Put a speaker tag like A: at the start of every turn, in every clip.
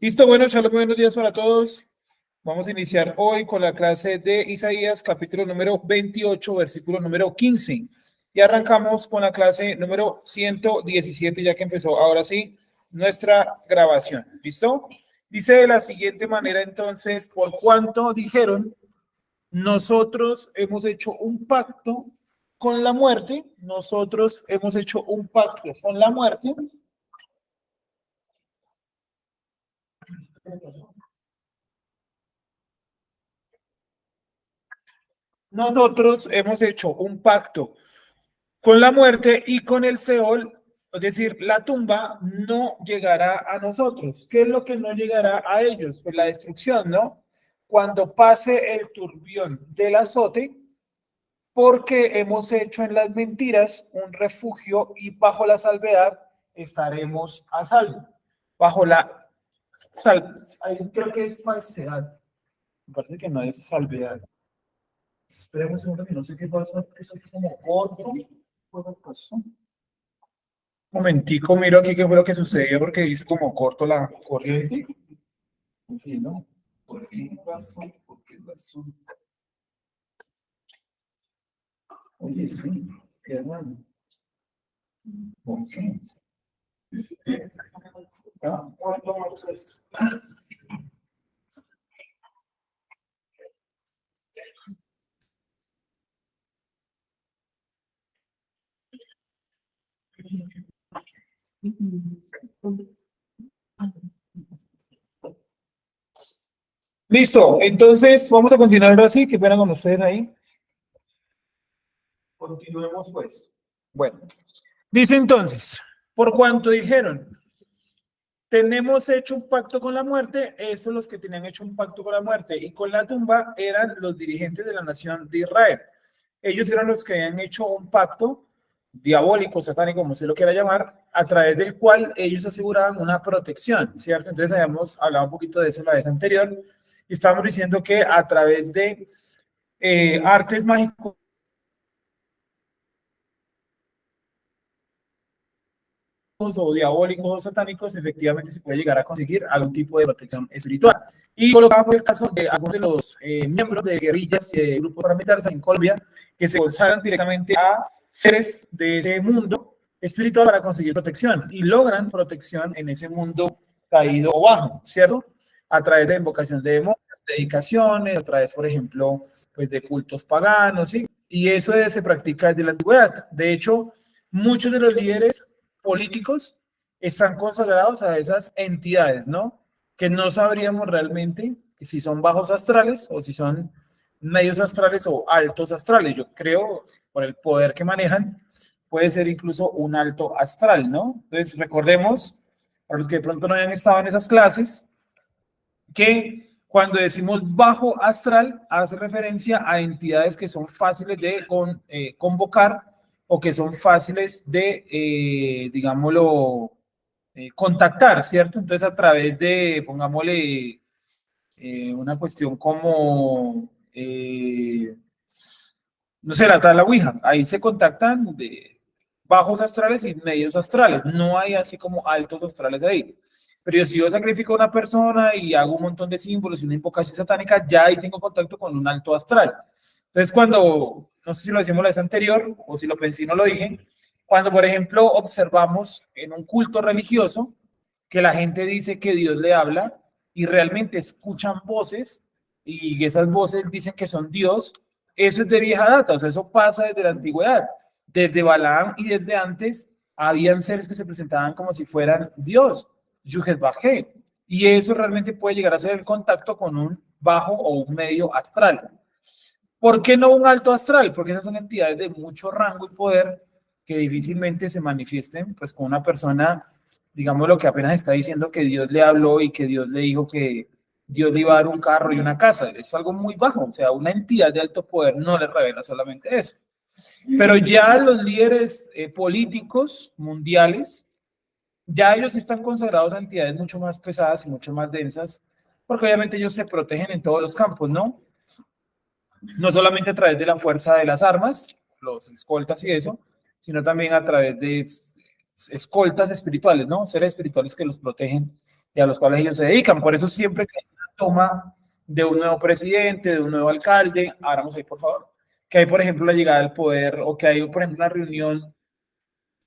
A: Listo, bueno, shalom, buenos días para todos. Vamos a iniciar hoy con la clase de Isaías, capítulo número 28, versículo número 15. Y arrancamos con la clase número 117, ya que empezó ahora sí nuestra grabación. ¿Listo? Dice de la siguiente manera entonces, por cuanto dijeron, nosotros hemos hecho un pacto con la muerte, nosotros hemos hecho un pacto con la muerte. Nosotros hemos hecho un pacto con la muerte y con el Seol, es decir, la tumba no llegará a nosotros. ¿Qué es lo que no llegará a ellos? Pues la destrucción, ¿no? Cuando pase el turbión del azote, porque hemos hecho en las mentiras un refugio y bajo la salvedad estaremos a salvo. Bajo la creo que es falsedad. Me parece que no es salvedad. Esperemos un segundo que no sé qué pasa, eso es como corto. ¿Qué pasó? Un momentico, miro aquí qué fue lo que sucedió porque hizo como corto la corriente. En fin, ¿no? ¿Por qué razón? ¿Por qué razón? Oye, sí, qué raro. ¿Por qué? Ah, ¿cuánto más es? Listo, entonces vamos a continuar así. Qué pena con ustedes ahí. Continuemos pues. Bueno, dice entonces, por cuanto dijeron, tenemos hecho un pacto con la muerte, esos los que tenían hecho un pacto con la muerte y con la tumba eran los dirigentes de la nación de Israel. Ellos eran los que habían hecho un pacto diabólico, satánico, como se lo quiera llamar, a través del cual ellos aseguraban una protección, ¿cierto? Entonces habíamos hablado un poquito de eso la vez anterior y estábamos diciendo que a través de artes mágicos o diabólicos o satánicos, efectivamente se puede llegar a conseguir algún tipo de protección espiritual. Y colocamos el caso de algunos de los miembros de guerrillas y de grupos paramilitares en Colombia que se consagran directamente a seres de ese mundo espiritual para conseguir protección y logran protección en ese mundo caído o bajo, ¿cierto? A través de invocación de demonios, dedicaciones, a través, por ejemplo, pues de cultos paganos, ¿sí? Y eso se practica desde la antigüedad. De hecho, muchos de los líderes políticos están consagrados a esas entidades, ¿no? Que no sabríamos realmente si son bajos astrales o si son medios astrales o altos astrales. Yo creo, por el poder que manejan, puede ser incluso un alto astral, ¿no? Entonces, recordemos, para los que de pronto no hayan estado en esas clases, que cuando decimos bajo astral, hace referencia a entidades que son fáciles de convocar o que son fáciles de, digámoslo, contactar, ¿cierto? Entonces, a través de, pongámosle, una cuestión como, no sé, la tabla Ouija, ahí se contactan de bajos astrales y medios astrales, no hay así como altos astrales ahí. Pero si yo sacrifico a una persona y hago un montón de símbolos y una invocación satánica, ya ahí tengo contacto con un alto astral. Entonces, cuando, no sé si lo decimos la vez anterior o si lo pensé y no lo dije, cuando, por ejemplo, observamos en un culto religioso que la gente dice que Dios le habla y realmente escuchan voces y esas voces dicen que son Dios, eso es de vieja data, o sea, eso pasa desde la antigüedad. Desde Balaam y desde antes habían seres que se presentaban como si fueran Dios, Yuhet Bajé, y eso realmente puede llegar a ser el contacto con un bajo o un medio astral. ¿Por qué no un alto astral? Porque esas son entidades de mucho rango y poder que difícilmente se manifiesten pues con una persona, digamos, lo que apenas está diciendo que Dios le habló y que Dios le dijo que Dios le iba a dar un carro y una casa. Es algo muy bajo, o sea, una entidad de alto poder no le revela solamente eso. Pero ya los líderes políticos mundiales, ya ellos están consagrados a entidades mucho más pesadas y mucho más densas, porque obviamente ellos se protegen en todos los campos, ¿no? No solamente a través de la fuerza de las armas, los escoltas y eso, sino también a través de escoltas espirituales, ¿no? Seres espirituales que los protegen y a los cuales ellos se dedican. Por eso siempre que hay una toma de un nuevo presidente, de un nuevo alcalde, abramos ahí por favor, que hay por ejemplo la llegada al poder o que hay por ejemplo una reunión,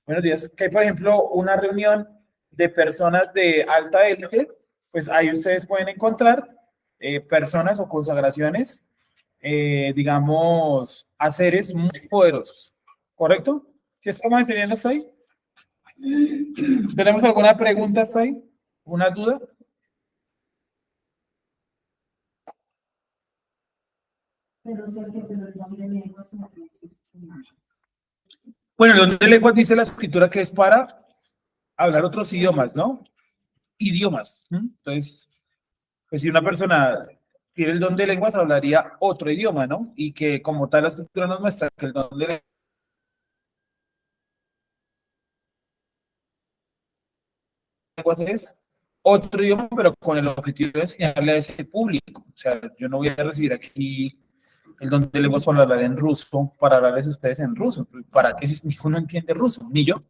A: buenos días, que hay por ejemplo una reunión de personas de alta élite, pues ahí ustedes pueden encontrar personas o consagraciones, digamos, a seres muy poderosos, ¿correcto? ¿Sí estamos entendiendo hasta ahí? ¿Tenemos alguna pregunta hasta ahí? ¿Una duda? Bueno, el don de lenguas dice la escritura que es para hablar otros idiomas, ¿no? Idiomas. Entonces, pues si una persona tiene el don de lenguas, hablaría otro idioma, ¿no? Y que como tal la escritura nos muestra que el don de lenguas es otro idioma, pero con el objetivo de enseñarle a ese público. O sea, yo no voy a recibir aquí el don de lenguas para hablar en ruso, para hablarles a ustedes en ruso. ¿Para qué si ninguno entiende ruso? Ni yo.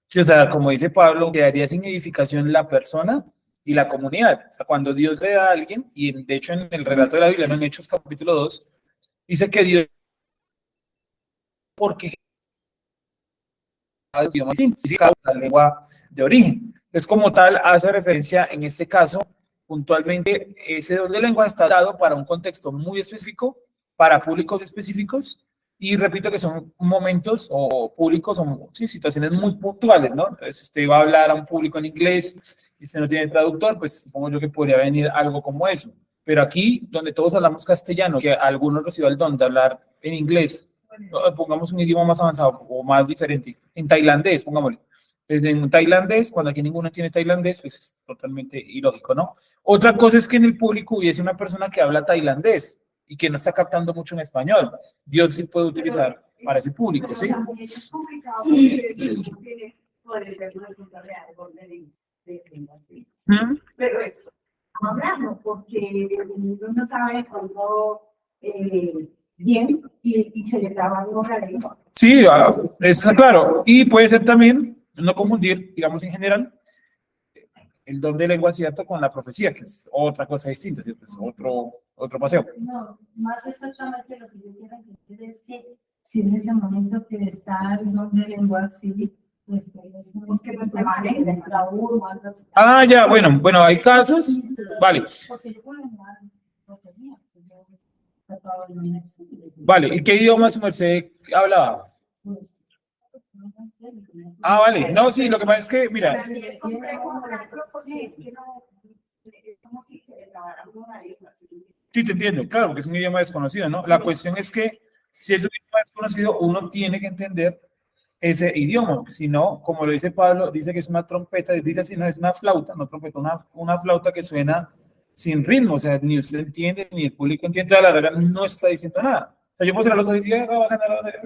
A: Sí, o sea, como dice Pablo, quedaría sin edificación la persona y la comunidad. O sea, cuando Dios le da a alguien, y de hecho en el relato de la Biblia, en Hechos capítulo 2, dice que Dios, porque significa la lengua de origen. Es como tal, hace referencia en este caso, puntualmente, ese don de lengua está dado para un contexto muy específico, para públicos específicos, y repito que son momentos o públicos o sí, situaciones muy puntuales, ¿no? Entonces, si usted va a hablar a un público en inglés y usted no tiene traductor, pues supongo yo que podría venir algo como eso. Pero aquí, donde todos hablamos castellano, que algunos reciban el don de hablar en inglés, pongamos un idioma más avanzado o más diferente, en tailandés, pongámosle. En tailandés, cuando aquí ninguno tiene tailandés, pues es totalmente ilógico, ¿no? Otra cosa es que en el público hubiese una persona que habla tailandés y que no está captando mucho en español. Dios sí puede utilizar para ese público, ¿sí?
B: Es complicado por el tema de lenguas, pero eso, hablando, porque uno no sabe cuándo bien y se le traba la lengua.
A: Sí, eso está claro. Y puede ser también, no confundir, digamos en general, el don de lengua, ¿cierto?, con la profecía, que es otra cosa distinta, ¿cierto? Es otro paseo.
C: No, más exactamente lo que yo quiero entender es que si en ese momento que está el don de lengua, sí, pues es que no te vale en la U o algo así.
A: Ah, ya, bueno, hay casos, vale.
C: Porque yo puedo hablar, no tenía, pues yo trataba de no.
A: Vale, ¿y qué idioma su merced hablaba? Ah, vale, no, sí, lo que pasa es que, mira.
B: Sí, es complejo hablarlo porque es que no, es como si se le trabara una lengua.
A: Sí, te entiendo, claro, porque es un idioma desconocido, ¿no? La cuestión es que si es un idioma desconocido, uno tiene que entender ese idioma, si no, como lo dice Pablo, dice que es una trompeta, dice así, no es una flauta, no trompeta, una flauta que suena sin ritmo, o sea, ni usted entiende, ni el público entiende, a la verdad no está diciendo nada. O sea, yo puedo cerrar los ojos y decir, va a ganar,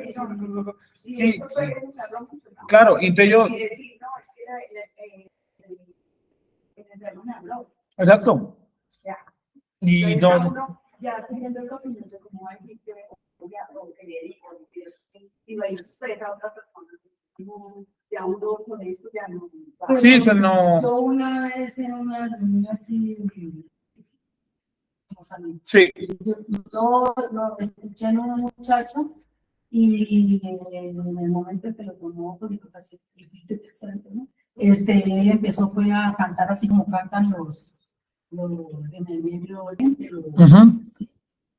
A: sí, claro, y entonces yo... Exacto. Y no...
B: Ya teniendo el conocimiento como dijiste, o que le digo, y lo expresa a otra persona. Ya uno con esto ya no.
A: Sí, eso no.
C: Yo una vez en una reunión así,
A: sí.
C: yo lo escuché en un muchacho y en el momento que lo tomó, pues dijo así, ¿no? Él empezó pues, a cantar así como cantan los en el Medio Oriente, sí,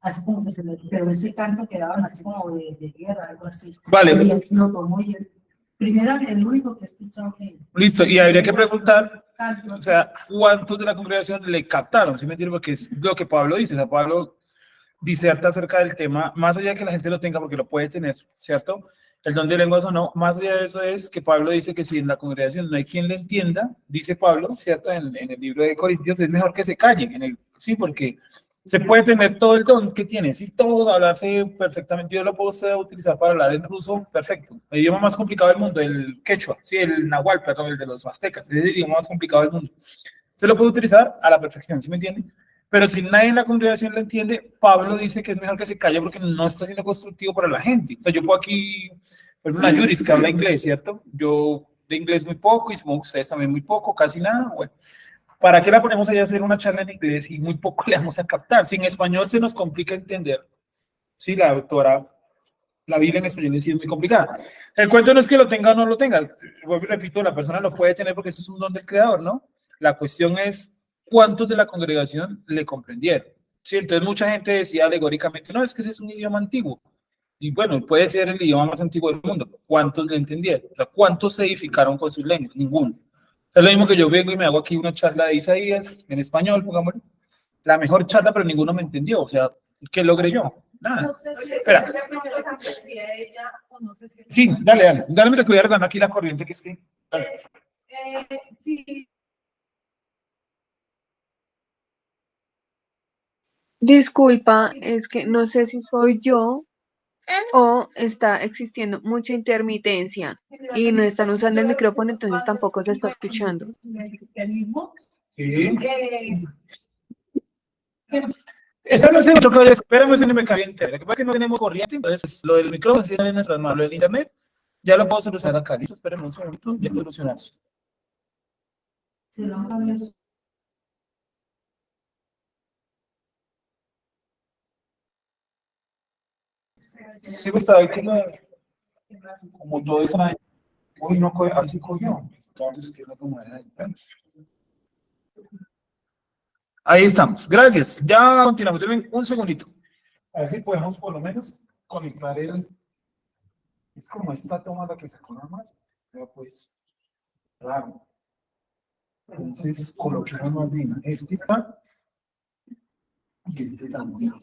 C: así como que pero ese canto quedaban así como de guerra, algo así.
A: Vale.
C: Y él lo tomó y primero el único que he escuchado que...
A: Listo, y habría que preguntar, o sea, ¿cuántos de la congregación le captaron? ¿Sí me entiendes? Porque es lo que Pablo dice, o sea, Pablo diserta acerca del tema, más allá de que la gente lo tenga, porque lo puede tener, ¿cierto? El don de lenguas o no, más allá de eso es que Pablo dice que si en la congregación no hay quien le entienda, dice Pablo, ¿cierto? En el libro de Corintios, es mejor que se callen, sí, porque se puede tener todo el don que tiene, sí, todo hablarse perfectamente, yo lo puedo utilizar para hablar en ruso, perfecto. El idioma más complicado del mundo, el quechua, sí, el nahual, perdón, el de los aztecas, es el idioma más complicado del mundo. Se lo puede utilizar a la perfección, ¿sí me entienden? Pero si nadie en la congregación lo entiende, Pablo dice que es mejor que se calle porque no está siendo constructivo para la gente. O sea, yo puedo aquí, por ejemplo, una Yuris que habla inglés, ¿cierto? Yo de inglés muy poco y ustedes también muy poco, casi nada. Bueno, ¿Para qué la ponemos allá a hacer una charla en inglés y muy poco le vamos a captar? Si en español se nos complica entender. Sí, la doctora, la Biblia en español sí es muy complicada. El cuento no es que lo tenga o no lo tenga. Vuelvo y repito, la persona lo puede tener porque eso es un don del creador, ¿no? La cuestión es cuántos de la congregación le comprendieron. Sí, entonces mucha gente decía alegóricamente, no, es que ese es un idioma antiguo. Y bueno, puede ser el idioma más antiguo del mundo. ¿Cuántos le entendieron? O sea, ¿cuántos se edificaron con sus lenguas? Ninguno. Es lo mismo que yo vengo y me hago aquí una charla de Isaías en español, pongámoslo. La mejor charla, pero ninguno me entendió. O sea, ¿qué logré yo? Nada.
B: No sé si
A: Espera.
B: ella, o no sé si
A: Sí, dale. Dale, me cuidar ganando aquí la corriente que es que. Dale.
B: sí.
D: Disculpa, es que no sé si soy yo o está existiendo mucha intermitencia y no están usando el micrófono, entonces tampoco se está escuchando.
A: Sí. Esta no es el otro, espérame si no me caliente. Lo que pasa es que no tenemos corriente, entonces pues, lo del micrófono sí está en nuestras manos. Lo del internet ya lo puedo solucionar acá. Listo, espérenme un segundo, ya lo solucionamos. Sí, pues estaba ahí como todo eso. Uy, no, ahí sí cogió. Entonces, ¿qué es lo que me da ahí? Ahí estamos, gracias. Ya continuamos. Denme un segundito. A ver si podemos por lo menos conectar el. Es como esta toma la que se conoce más, pero pues, claro. Entonces, coloquemos más bien este acá y este también.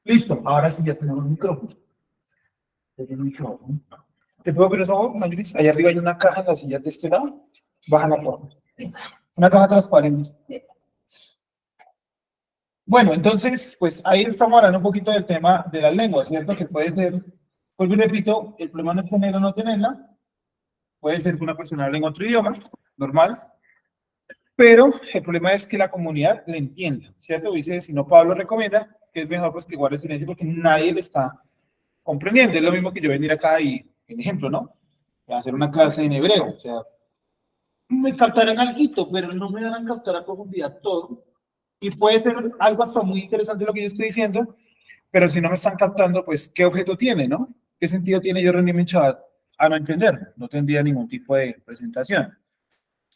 A: Listo, ahora sí ya tenemos el micrófono. ¿Te puedo pedir un favor, Mayuris? Allá arriba hay una caja en la silla de este lado. Bájala por. Una caja transparente. Bueno, entonces, pues ahí estamos hablando un poquito del tema de la lengua, ¿cierto? Que puede ser, pues y repito, el problema no es tener o no tenerla. Puede ser que una persona hable en otro idioma, normal. Pero el problema es que la comunidad le entienda, ¿cierto? Dice, si no, Pablo recomienda que es mejor pues que guarde silencio porque nadie le está comprendiendo. Es lo mismo que yo venir acá y, en ejemplo, ¿no? Hacer una clase en hebreo, o sea, me captarán algo, pero no me van a captar a profundidad todo. Y puede ser algo hasta muy interesante lo que yo estoy diciendo, pero si no me están captando, pues, ¿qué objeto tiene, no? ¿Qué sentido tiene yo rendirme en chat a no entender? No tendría ningún tipo de presentación.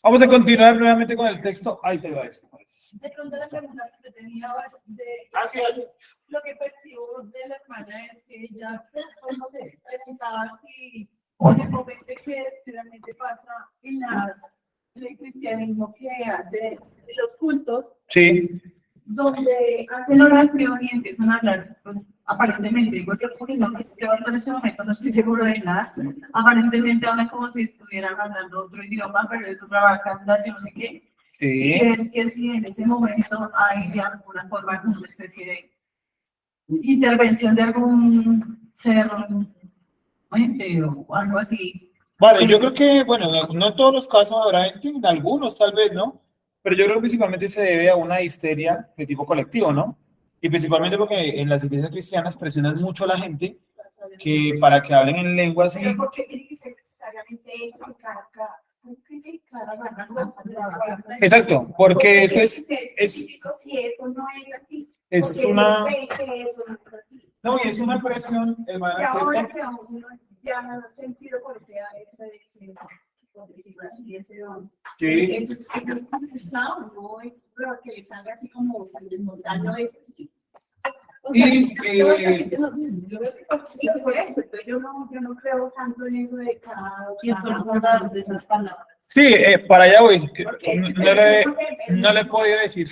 A: Vamos a continuar nuevamente con el texto. Ahí te va esto.
B: De pronto la pregunta que tenía de
A: Sí.
B: lo que percibo de la hermana es que ella pues, no sé, preguntaba si en el momento que realmente pasa en el cristianismo que hace los cultos,
A: Sí.
B: donde hacen oración y empiezan a hablar, pues aparentemente, digo yo, porque no, yo en ese momento no estoy seguro de nada, aparentemente hablan como si estuvieran hablando otro idioma, pero es otra vacanda, yo no sé qué.
A: Sí.
B: Y es que si en ese momento hay de alguna forma como una especie de intervención de algún ser, ente o algo así.
A: Vale, yo creo que, bueno, no en todos los casos habrá gente, en algunos tal vez, ¿no? Pero yo creo que principalmente se debe a una histeria de tipo colectivo, ¿no? Y principalmente porque en las iglesias cristianas presionan mucho a la gente que para que hablen en lenguas y...
B: Pero ¿por qué tiene que ser necesariamente eso?
A: Exacto, porque eso es
B: si eso no es así.
A: Es una...
B: Eso no es así.
A: No, y es una presión, hermana,
B: Y ahora
A: ¿cierto?
B: que uno ya no ha sentido por ese don.
A: Sí.
B: Eso es que no es lo que le salga así como tan desmontando eso, sí. O sea,
A: Y,
B: sí, por eso, pero yo no creo tanto en eso de cada
C: de esas palabras.
A: sí, para allá voy. No le he podido decir.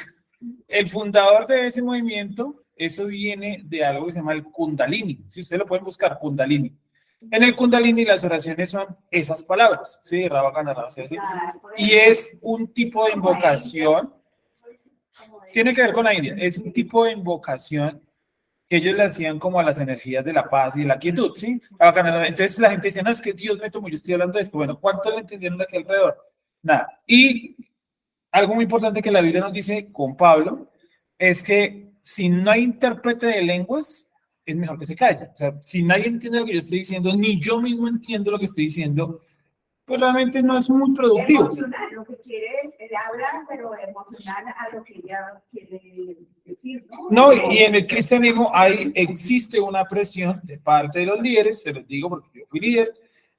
A: El fundador de ese movimiento, eso viene de algo que se llama el Kundalini. Si ustedes lo pueden buscar, Kundalini. En el Kundalini las oraciones son esas palabras, ¿sí? Rabakana, ¿sí? Y es un tipo de invocación, tiene que ver con la India, es un tipo de invocación que ellos le hacían como a las energías de la paz y de la quietud, ¿sí? Entonces la gente decía, no, es que Dios me tomó, yo estoy hablando de esto. Bueno, ¿cuánto le entendieron de aquí alrededor? Nada. Y algo muy importante que la Biblia nos dice con Pablo es que si no hay intérprete de lenguas, es mejor que se calle. O sea, si nadie entiende lo que yo estoy diciendo, ni yo mismo entiendo lo que estoy diciendo, pues realmente no es muy productivo.
B: Emocional, lo que quiere es hablan, pero emocional a lo que ella quiere decir, ¿no?
A: No, y en el cristianismo existe una presión de parte de los líderes, se los digo porque yo fui líder,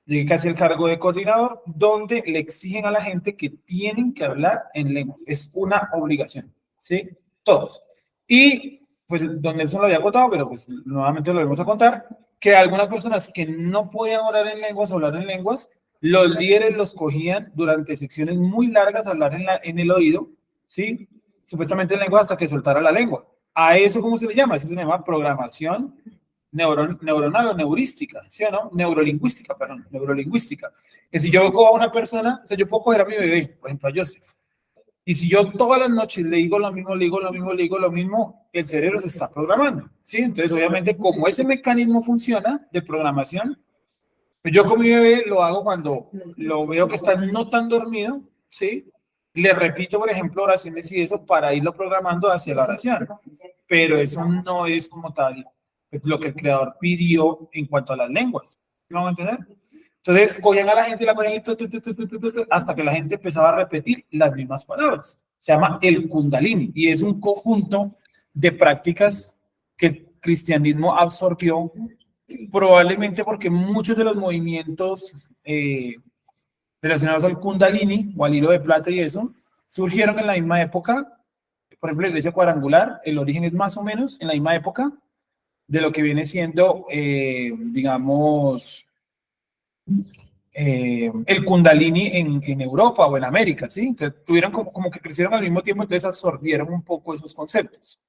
A: llegué casi al cargo de coordinador, donde le exigen a la gente que tienen que hablar en lenguas. Es una obligación, ¿sí? Todos. Y, pues, don Nelson lo había contado, pero pues nuevamente lo vamos a contar, que algunas personas que no podían orar en lenguas o hablar en lenguas, los líderes los cogían durante secciones muy largas a hablar en el oído, ¿sí? Supuestamente en lengua hasta que soltara la lengua. ¿A eso cómo se le llama? Eso se llama programación neuronal o neurística, ¿sí o no? Neurolingüística, perdón, neurolingüística. Que si yo cojo a una persona, o sea, yo puedo coger a mi bebé, por ejemplo a Joseph, y si yo todas las noches le digo lo mismo, le digo lo mismo, le digo lo mismo, el cerebro se está programando, ¿sí? Entonces, obviamente, como ese mecanismo funciona de programación, pues yo con mi bebé lo hago cuando lo veo que está no tan dormido, ¿sí? Le repito, por ejemplo, oraciones y eso para irlo programando hacia la oración. Pero eso no es como tal lo que el creador pidió en cuanto a las lenguas. ¿Me van a entender? Entonces, cogían a la gente y la ponían hasta que la gente empezaba a repetir las mismas palabras. Se llama el Kundalini y es un conjunto de prácticas que el cristianismo absorbió, probablemente porque muchos de los movimientos relacionados al Kundalini o al hilo de plata y eso surgieron en la misma época. Por ejemplo, la iglesia cuadrangular, el origen es más o menos en la misma época de lo que viene siendo, digamos, el Kundalini en Europa o en América, ¿sí? Entonces, tuvieron como que crecieron al mismo tiempo, entonces absorbieron un poco esos conceptos.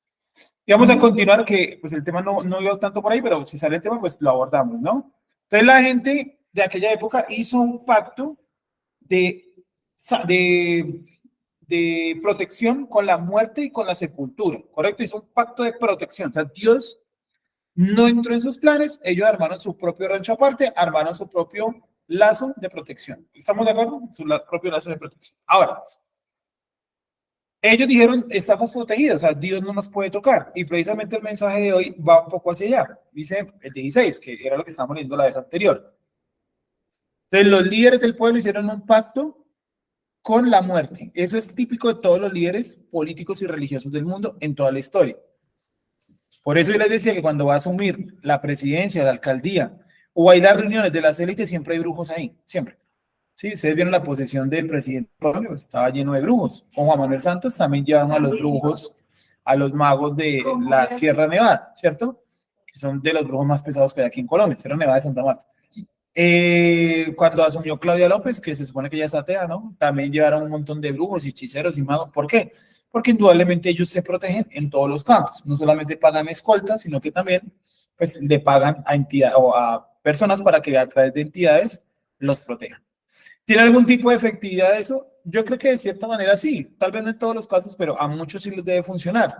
A: Y vamos a continuar, que pues el tema no iba tanto por ahí, pero si sale el tema, pues lo abordamos, ¿no? Entonces la gente de aquella época hizo un pacto de protección con la muerte y con la sepultura, ¿correcto? Hizo un pacto de protección, o sea, Dios no entró en sus planes, ellos armaron su propio rancho aparte, armaron su propio lazo de protección. ¿Estamos de acuerdo? Su propio lazo de protección. Ahora, ellos dijeron, estamos protegidos, o sea, Dios no nos puede tocar. Y precisamente el mensaje de hoy va un poco hacia allá. Dice el 16, que era lo que estábamos leyendo la vez anterior. Entonces, los líderes del pueblo hicieron un pacto con la muerte. Eso es típico de todos los líderes políticos y religiosos del mundo en toda la historia. Por eso yo les decía que cuando va a asumir la presidencia, la alcaldía, o hay las reuniones de las élites, siempre hay brujos ahí, siempre. Sí, ustedes vieron la posesión del presidente, estaba lleno de brujos. Con Juan Manuel Santos también llevaron a los brujos, a los magos de la Sierra Nevada, ¿cierto? Que son de los brujos más pesados que hay aquí en Colombia, Sierra Nevada de Santa Marta. Cuando asumió Claudia López, que se supone que ella es atea, ¿no? También llevaron un montón de brujos y hechiceros y magos. ¿Por qué? Porque indudablemente ellos se protegen en todos los campos. No solamente pagan escoltas, sino que también pues, le pagan a entidades o a personas para que a través de entidades los protejan. ¿Tiene algún tipo de efectividad eso? Yo creo que de cierta manera sí, tal vez no en todos los casos, pero a muchos sí les debe funcionar,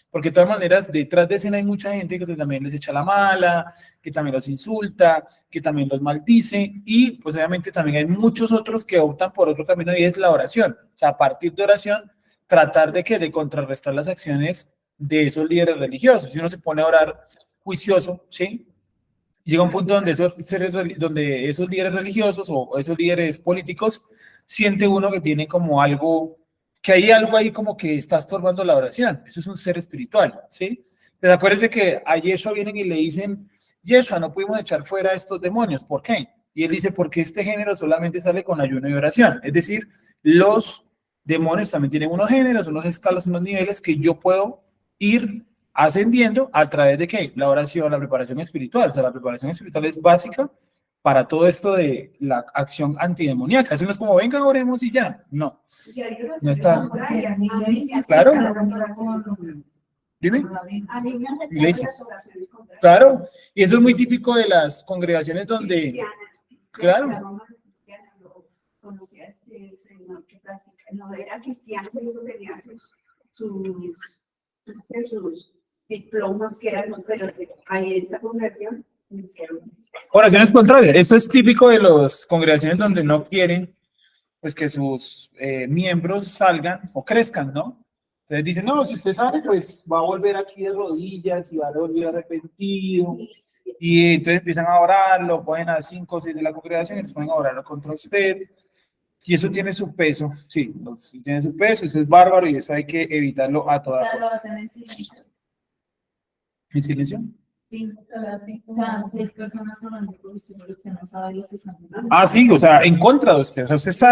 A: porque de todas maneras detrás de escena hay mucha gente que también les echa la mala, que también los insulta, que también los maldice, y pues obviamente también hay muchos otros que optan por otro camino y es la oración, o sea, a partir de oración, tratar de contrarrestar las acciones de esos líderes religiosos. Si uno se pone a orar juicioso, ¿sí? Llega un punto donde esos líderes religiosos o esos líderes políticos siente uno que tiene como algo, que hay algo ahí como que está estorbando la oración. Eso es un ser espiritual, ¿sí? Pero acuérdense que a Yeshua vienen y le dicen, Yeshua, no pudimos echar fuera a estos demonios, ¿por qué? Y él dice, porque este género solamente sale con ayuno y oración. Es decir, los demonios también tienen unos géneros, unos escalas, unos niveles que yo puedo ir ascendiendo a través de ¿qué? La oración, la preparación espiritual. O sea, la preparación espiritual es básica para todo esto de la acción antidemoníaca. Eso no es como, venga, oremos y ya. No. No está. Claro. Dime. Iglesia. Claro. Y eso es muy típico de las congregaciones donde. Claro.
B: Conocía a este señor que practica, no era cristiano, pero eso tenía sus diplomas que eran, pero ahí en esa congregación hicieron.
A: Oraciones contrarias. Eso es típico de las congregaciones donde no quieren pues que sus miembros salgan o crezcan, ¿no? Entonces dicen, no, si usted sale, pues va a volver aquí de rodillas y va a volver arrepentido. Y entonces empiezan a orar, lo ponen a 5 o 6 de la congregación y les ponen a orar contra usted. Y eso tiene su peso, sí, sí tiene su peso, eso es bárbaro y eso hay que evitarlo a
B: O
A: toda
B: sea, lo
A: costa.
B: hacen en silencio.
A: ¿En silencio?
B: Sí, o sea, 6 personas hablando por usted no sabe lo que están diciendo.
A: Ah, sí, o sea, en contra de usted. O sea, usted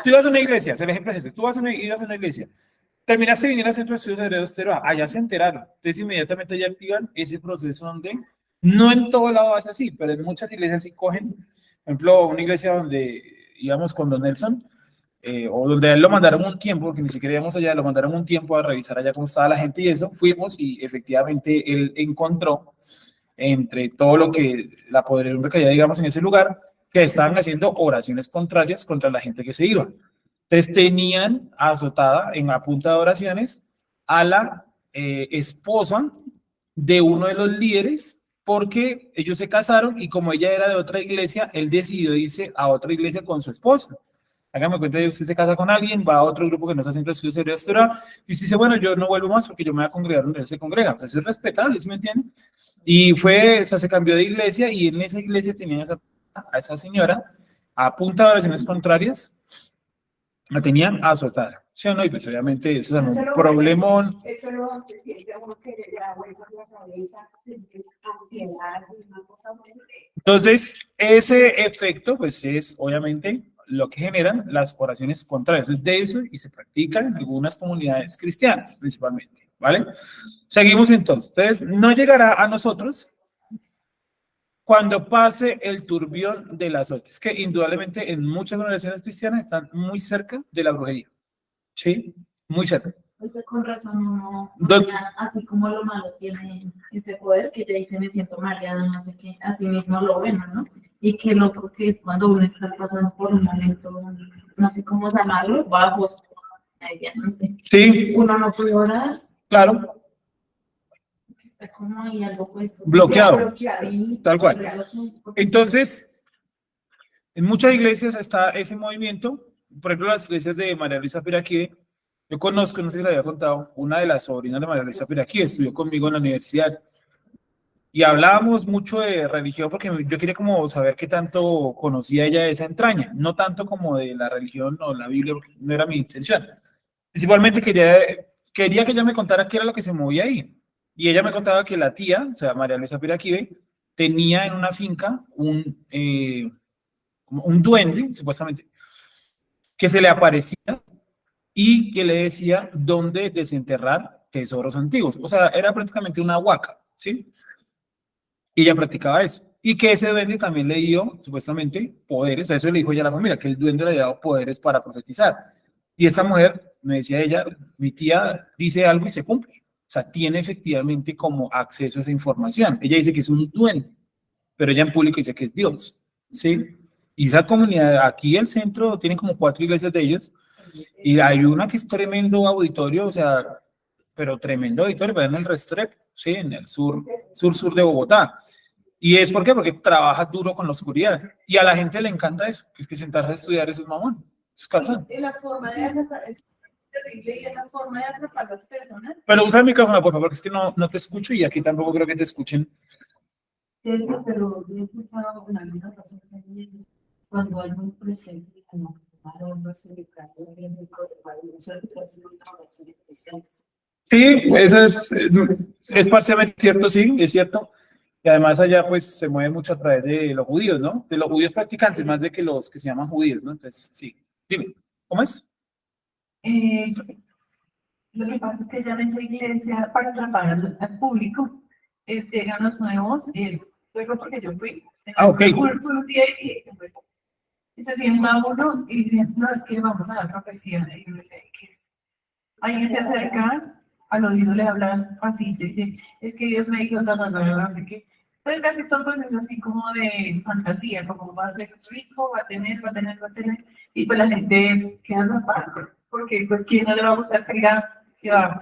A: tú ibas a una iglesia, el ejemplo es ese, tú ibas a una iglesia, terminaste de venir al centro de estudios de usted va, allá se enteraron. Entonces, inmediatamente ya activan ese proceso donde, no en todo lado es así, pero en muchas iglesias sí cogen, por ejemplo, una iglesia donde íbamos con Don Nelson, o donde a él lo mandaron un tiempo, porque ni siquiera íbamos allá, lo mandaron un tiempo a revisar allá cómo estaba la gente y eso, fuimos y efectivamente él encontró entre todo lo que la podredumbre que había, digamos, en ese lugar, que estaban haciendo oraciones contrarias contra la gente que se iba. Entonces tenían azotada en la punta de oraciones a la esposa de uno de los líderes porque ellos se casaron y como ella era de otra iglesia, él decidió irse a otra iglesia con su esposa. Hágame cuenta de usted se casa con alguien, va a otro grupo que no está haciendo estudios de restaurante y usted dice, bueno, yo no vuelvo más porque yo me voy a congregar donde él se congrega. O sea, eso es respetable, ¿sí me entienden? Y fue, o sea, se cambió de iglesia y en esa iglesia tenían a esa señora a punta de oraciones contrarias, la tenían azotada. ¿Sí o no? Y pues obviamente eso es un problemón.
B: Eso es lo que siente uno que le da vueltas a la cabeza, ansiedad, una cosa muy...
A: Entonces, ese efecto, pues es obviamente lo que generan las oraciones contrarias. Es de eso y se practica en algunas comunidades cristianas, principalmente, ¿vale? Seguimos entonces. Entonces, no llegará a nosotros cuando pase el turbión del azote. Es que indudablemente en muchas organizaciones cristianas están muy cerca de la brujería. ¿Sí? Muy cerca.
B: Con razón, uno,
A: Doc-
B: así como lo malo tiene ese poder, que ya dice me siento mareada, no sé qué, así mismo lo bueno, ¿no? Y qué loco que es cuando uno está pasando por un momento, no sé cómo llamarlo, bajos, no sé.
A: Sí,
B: Uno no puede orar,
A: claro,
B: está como ahí algo puesto.
A: bloqueado,
B: Sí,
A: tal cual. Entonces, en muchas iglesias está ese movimiento, por ejemplo, las iglesias de María Luisa Piraquive. Yo conozco, no sé si le había contado, una de las sobrinas de María Luisa Piraquive estudió conmigo en la universidad y hablábamos mucho de religión porque yo quería como saber qué tanto conocía ella de esa entraña, no tanto como de la religión o la Biblia, porque no era mi intención. Principalmente quería que ella me contara qué era lo que se movía ahí. Y ella me contaba que la tía, o sea, María Luisa Piraquive, tenía en una finca como un duende, supuestamente, que se le aparecía y que le decía dónde desenterrar tesoros antiguos. O sea, era prácticamente una huaca, ¿sí? Y ella practicaba eso. Y que ese duende también le dio, supuestamente, poderes. A eso le dijo ella a la familia, que el duende le había dado poderes para profetizar. Y esta mujer, me decía ella, mi tía dice algo y se cumple. O sea, tiene efectivamente como acceso a esa información. Ella dice que es un duende, pero ella en público dice que es Dios, ¿sí? Y esa comunidad, aquí el centro, tiene como 4 iglesias de ellos, y hay una que es tremendo auditorio, o sea, pero tremendo auditorio, pero en el Restrepo, ¿sí? En el sur de Bogotá. ¿Y es por qué? Porque trabaja duro con la oscuridad. Y a la gente le encanta eso, que es que sentarse a estudiar eso es mamón, es cansado.
B: Y la forma de atrapar es terrible y es la forma de atrapar a las personas.
A: Pero usa el micrófono, por favor, porque es que no te escucho y aquí tampoco creo que te escuchen.
C: Cierto, pero yo he escuchado una alguna razón también cuando hay un presente como no se le cae bien el no se le hace una oración especial.
A: Sí, eso es parcialmente cierto, sí, es cierto. Y además allá pues se mueve mucho a través de los judíos, ¿no? De los judíos practicantes, más de que los que se llaman judíos, ¿no? Entonces, sí. Dime, ¿cómo es?
B: Lo que pasa es que ya en esa iglesia, para atrapar al público, llegan los nuevos, luego porque yo fui.
A: Ah, ok.
B: Fue un día y se sienta uno y dicen, no, es que vamos a dar profecía. Y yo le dije, ¿qué es? Alguien se acerca, al oído le habla así, dice, es que Dios me dijo, así que, pero casi todo es así como de fantasía, como va a ser rico, va a tener, y pues la gente queda atrapada, porque pues quién no le va a gustar pegar, que va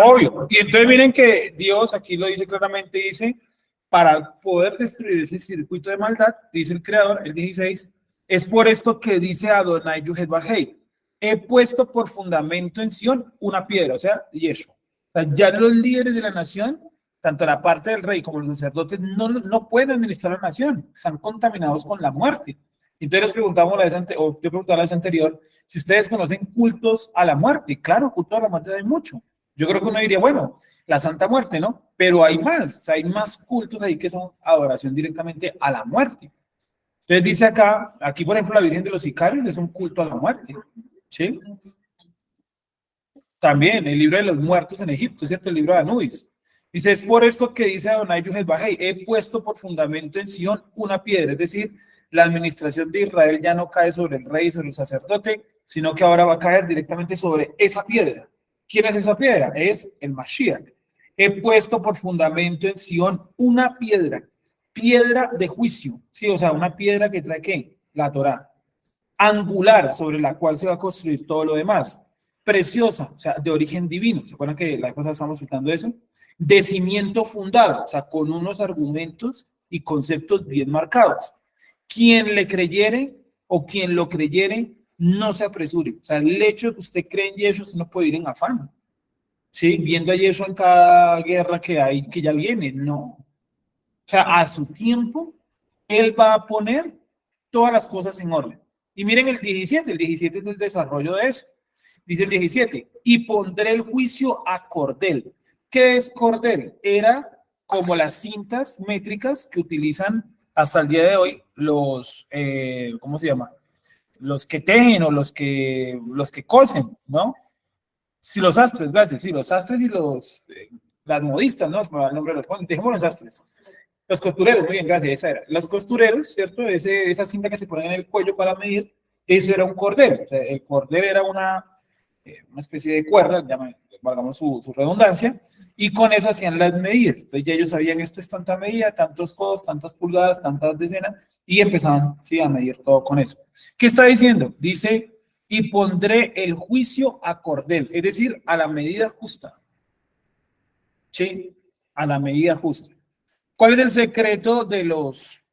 A: Obvio. Y entonces miren que Dios aquí lo dice claramente, dice, para poder destruir ese circuito de maldad, dice el creador, el 16, es por esto que dice Adonai Yuhet Bajei, he puesto por fundamento en Sion una piedra, o sea, Yeshua. O sea, ya los líderes de la nación, tanto la parte del rey como los sacerdotes, no pueden administrar la nación, están contaminados con la muerte. Entonces les preguntamos o yo preguntaba la vez anterior, si ustedes conocen cultos a la muerte. Claro, cultos a la muerte hay mucho. Yo creo que uno diría, bueno, la Santa Muerte, ¿no? Pero hay más cultos ahí que son adoración directamente a la muerte. Entonces dice acá, aquí por ejemplo la Virgen de los Sicarios es un culto a la muerte, ¿sí? También el libro de los muertos en Egipto, ¿cierto? El libro de Anubis. Dice, es por esto que dice Adonai Yuhet-Bajei, he puesto por fundamento en Sion una piedra, es decir, la administración de Israel ya no cae sobre el rey, sobre el sacerdote, sino que ahora va a caer directamente sobre esa piedra. ¿Quién es esa piedra? Es el Mashiach. He puesto por fundamento en Sion una piedra de juicio, ¿sí? O sea, una piedra que trae ¿qué? La Torá. Angular, sobre la cual se va a construir todo lo demás. Preciosa, o sea, de origen divino. ¿Se acuerdan que la vez pasada estábamos explicando eso? De cimiento fundado, o sea, con unos argumentos y conceptos bien marcados. Quien le creyere o quien lo creyere, no se apresure. O sea, el hecho de que usted cree en Yeshua, usted no puede ir en afán. ¿Sí? Viendo a Yeshua en cada guerra que hay, que ya viene, no. O sea, a su tiempo, él va a poner todas las cosas en orden. Y miren el 17 es el desarrollo de eso. Dice el 17, y pondré el juicio a cordel. ¿Qué es cordel? Era como las cintas métricas que utilizan hasta el día de hoy los, ¿cómo se llama? Los que tejen o los que cosen, ¿no? Sí, los sastres, gracias, sí, los sastres y las modistas, ¿no? El nombre de los, dejemos los sastres. Los costureros, muy bien, gracias, esa era. Los costureros, ¿cierto? Esa cinta que se pone en el cuello para medir, eso era un cordel. O sea, el cordel era una especie de cuerda, valgamos su redundancia, y con eso hacían las medidas. Entonces ya ellos sabían, esto es tanta medida, tantos codos, tantas pulgadas, tantas decenas, y empezaban, sí, a medir todo con eso. ¿Qué está diciendo? Dice, y pondré el juicio a cordel, es decir, a la medida justa. ¿Sí? A la medida justa. ¿Cuál es el secreto de los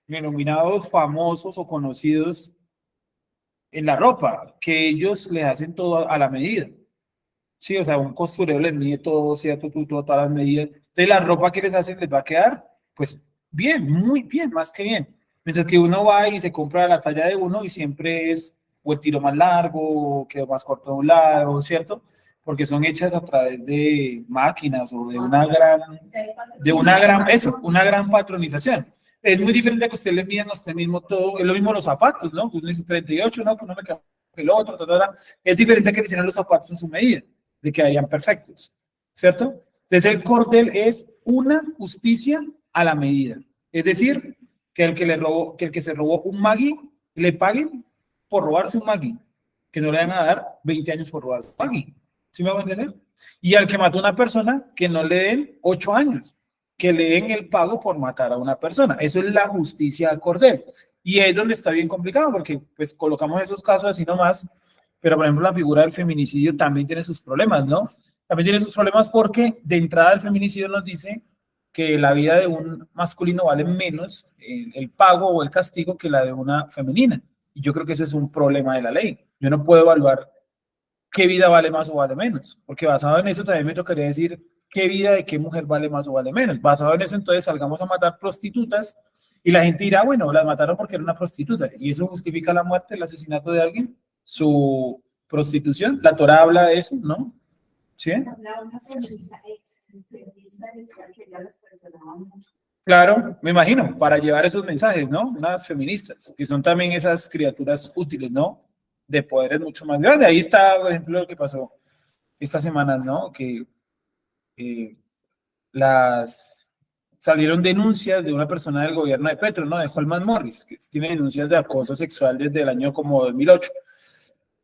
A: denominados famosos o conocidos en la ropa? Que ellos le hacen todo a la medida. Sí, o sea, un costurero les mide todo, ¿cierto? Todas las medidas. Entonces, la ropa que les hacen les va a quedar, pues, bien, muy bien, más que bien. Mientras que uno va y se compra la talla de uno y siempre es o el tiro más largo, o quedó más corto de un lado, ¿cierto? Porque son hechas a través de máquinas o de una gran patronización. Es muy diferente a que usted le midan a usted mismo todo, es lo mismo los zapatos, ¿no? Uno dice 38, ¿no? Que uno me queda el otro, es diferente a que le hicieran los zapatos en su medida, de que harían perfectos, ¿cierto? Entonces el cordel es una justicia a la medida, es decir, que el que se robó un Maggi, le paguen por robarse un Maggi, que no le van a dar 20 años por robarse un Maggi, ¿sí me van a entender? Y al que mató a una persona, que no le den 8 años, que le den el pago por matar a una persona. Eso es la justicia al cordel. Y es donde está bien complicado, porque pues colocamos esos casos así nomás, pero por ejemplo la figura del feminicidio también tiene sus problemas, ¿no? También tiene sus problemas porque de entrada el feminicidio nos dice que la vida de un masculino vale menos el pago o el castigo que la de una femenina. Y yo creo que ese es un problema de la ley. Yo no puedo evaluar qué vida vale más o vale menos, porque basado en eso también me tocaría decir qué vida de qué mujer vale más o vale menos. Basado en eso, entonces salgamos a matar prostitutas y la gente dirá, bueno, las mataron porque era una prostituta y eso justifica la muerte, el asesinato de alguien, su prostitución. La Torá habla de eso, ¿no? ¿Sí? Claro, me imagino, para llevar esos mensajes, ¿no? Unas feministas, que son también esas criaturas útiles, ¿no? De poderes mucho más grandes. Ahí está, por ejemplo, lo que pasó estas semanas, ¿no? Que salieron denuncias de una persona del gobierno de Petro, ¿no? De Holman Morris, que tiene denuncias de acoso sexual desde el año como 2008.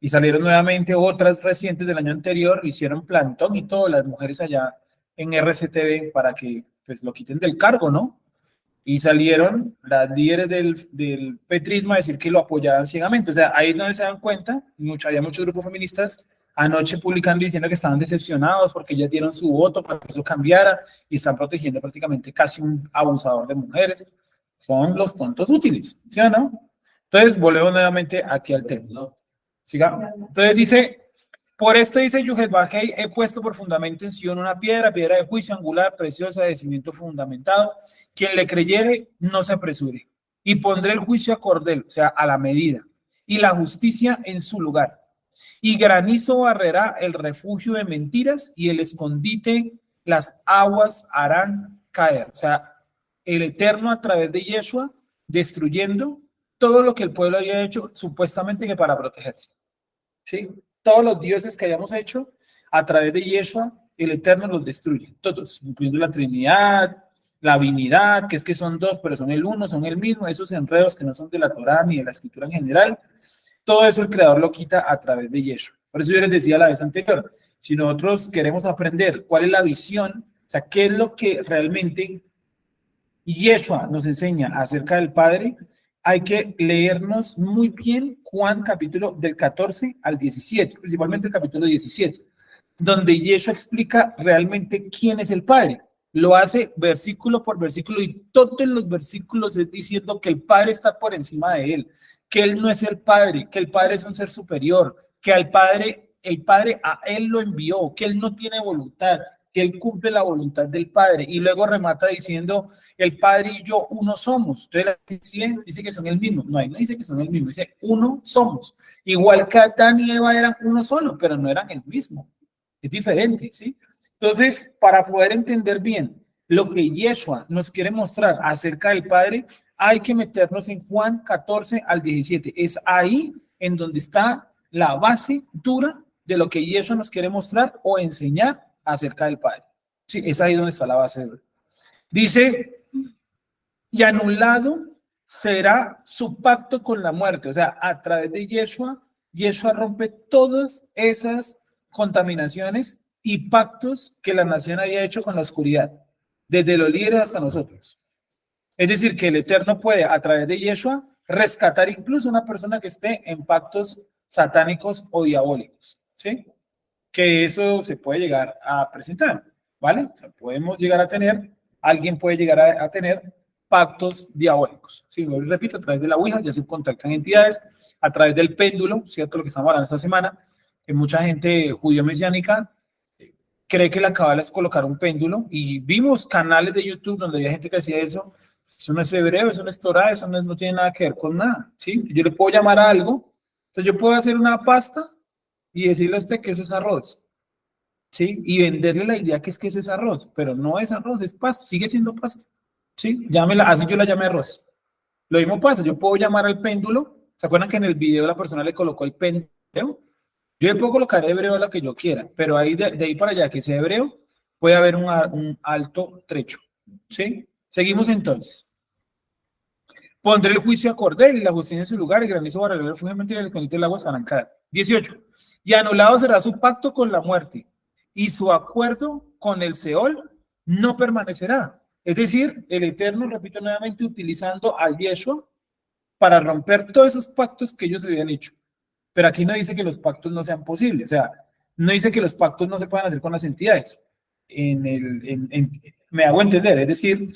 A: Y salieron nuevamente otras recientes del año anterior, hicieron plantón y todo, las mujeres allá en RCTV para que pues lo quiten del cargo, ¿no? Y salieron las líderes del petrismo a decir que lo apoyaban ciegamente. O sea, ahí no se dan cuenta, había muchos grupos feministas anoche publicando diciendo que estaban decepcionados porque ya dieron su voto para que eso cambiara y están protegiendo prácticamente casi un abusador de mujeres. Son los tontos útiles, ¿sí o no? Entonces, volvemos nuevamente aquí al tema, ¿no? Siga. Entonces dice, por esto dice Yuhet-Bajei, he puesto por fundamento en Sion una piedra de juicio angular, preciosa, de cimiento fundamentado. Quien le creyere, no se apresure. y pondré el juicio a cordel, o sea, a la medida, y la justicia en su lugar. Y granizo barrerá el refugio de mentiras y el escondite, las aguas harán caer. O sea, el Eterno a través de Yeshua destruyendo todo lo que el pueblo había hecho supuestamente que para protegerse. ¿Sí? Todos los dioses que hayamos hecho a través de Yeshua, el Eterno los destruye. Todos, incluyendo la Trinidad, la divinidad, que es que son dos, pero son el uno, son el mismo, esos enredos que no son de la Torá ni de la Escritura en general. Todo eso el Creador lo quita a través de Yeshua. Por eso yo les decía la vez anterior, si nosotros queremos aprender cuál es la visión, o sea, qué es lo que realmente Yeshua nos enseña acerca del Padre, hay que leernos muy bien Juan capítulo del 14 al 17, principalmente el capítulo 17, donde Yeshua explica realmente quién es el Padre. Lo hace versículo por versículo y todos los versículos es diciendo que el Padre está por encima de él, que él no es el Padre, que el Padre es un ser superior, que el Padre a él lo envió, que él no tiene voluntad, que él cumple la voluntad del Padre. Y luego remata diciendo, el Padre y yo uno somos. Entonces dice que son el mismo. No, ahí no dice que son el mismo, dice uno somos. Igual que Adán y Eva eran uno solo, pero no eran el mismo. Es diferente, ¿sí? Entonces, para poder entender bien lo que Yeshua nos quiere mostrar acerca del Padre, hay que meternos en Juan 14 al 17. Es ahí en donde está la base dura de lo que Yeshua nos quiere mostrar o enseñar acerca del Padre. Sí, es ahí donde está la base dura. Dice, y anulado será su pacto con la muerte. O sea, a través de Yeshua, Yeshua rompe todas esas contaminaciones y pactos que la nación había hecho con la oscuridad, desde los líderes hasta nosotros. Es decir, que el Eterno puede, a través de Yeshua, rescatar incluso a una persona que esté en pactos satánicos o diabólicos, ¿sí? Que eso se puede llegar a presentar, ¿vale? O sea, podemos llegar a tener, alguien puede llegar a tener pactos diabólicos, ¿sí? Lo repito, a través de la Ouija ya se contactan entidades, a través del péndulo, ¿cierto? Lo que estamos hablando esta semana, que mucha gente judío-mesiánica cree que la cábala es colocar un péndulo, y vimos canales de YouTube donde había gente que hacía eso. Eso no es hebreo, eso no es Torah, eso no tiene nada que ver con nada, ¿sí? Yo le puedo llamar a algo, o sea, yo puedo hacer una pasta y decirle a usted que eso es arroz, ¿sí? Y venderle la idea que eso es arroz, pero no es arroz, es pasta, sigue siendo pasta, ¿sí? Llámela, así yo la llamé arroz. Lo mismo pasa, yo puedo llamar al péndulo, ¿se acuerdan que en el video la persona le colocó el péndulo? Yo le puedo colocar hebreo a lo que yo quiera, pero ahí de ahí para allá que sea hebreo, puede haber un alto trecho, ¿sí? Seguimos entonces. Pondré el juicio a cordel y la justicia en su lugar, y granizo barrerá el refugio de mentiras y el escondite del agua serán caer. 18. Y anulado será su pacto con la muerte, y su acuerdo con el Seol no permanecerá. Es decir, el Eterno, repito nuevamente, utilizando al Yeshua para romper todos esos pactos que ellos habían hecho. Pero aquí no dice que los pactos no sean posibles, o sea, no dice que los pactos no se puedan hacer con las entidades. Me hago entender, es decir,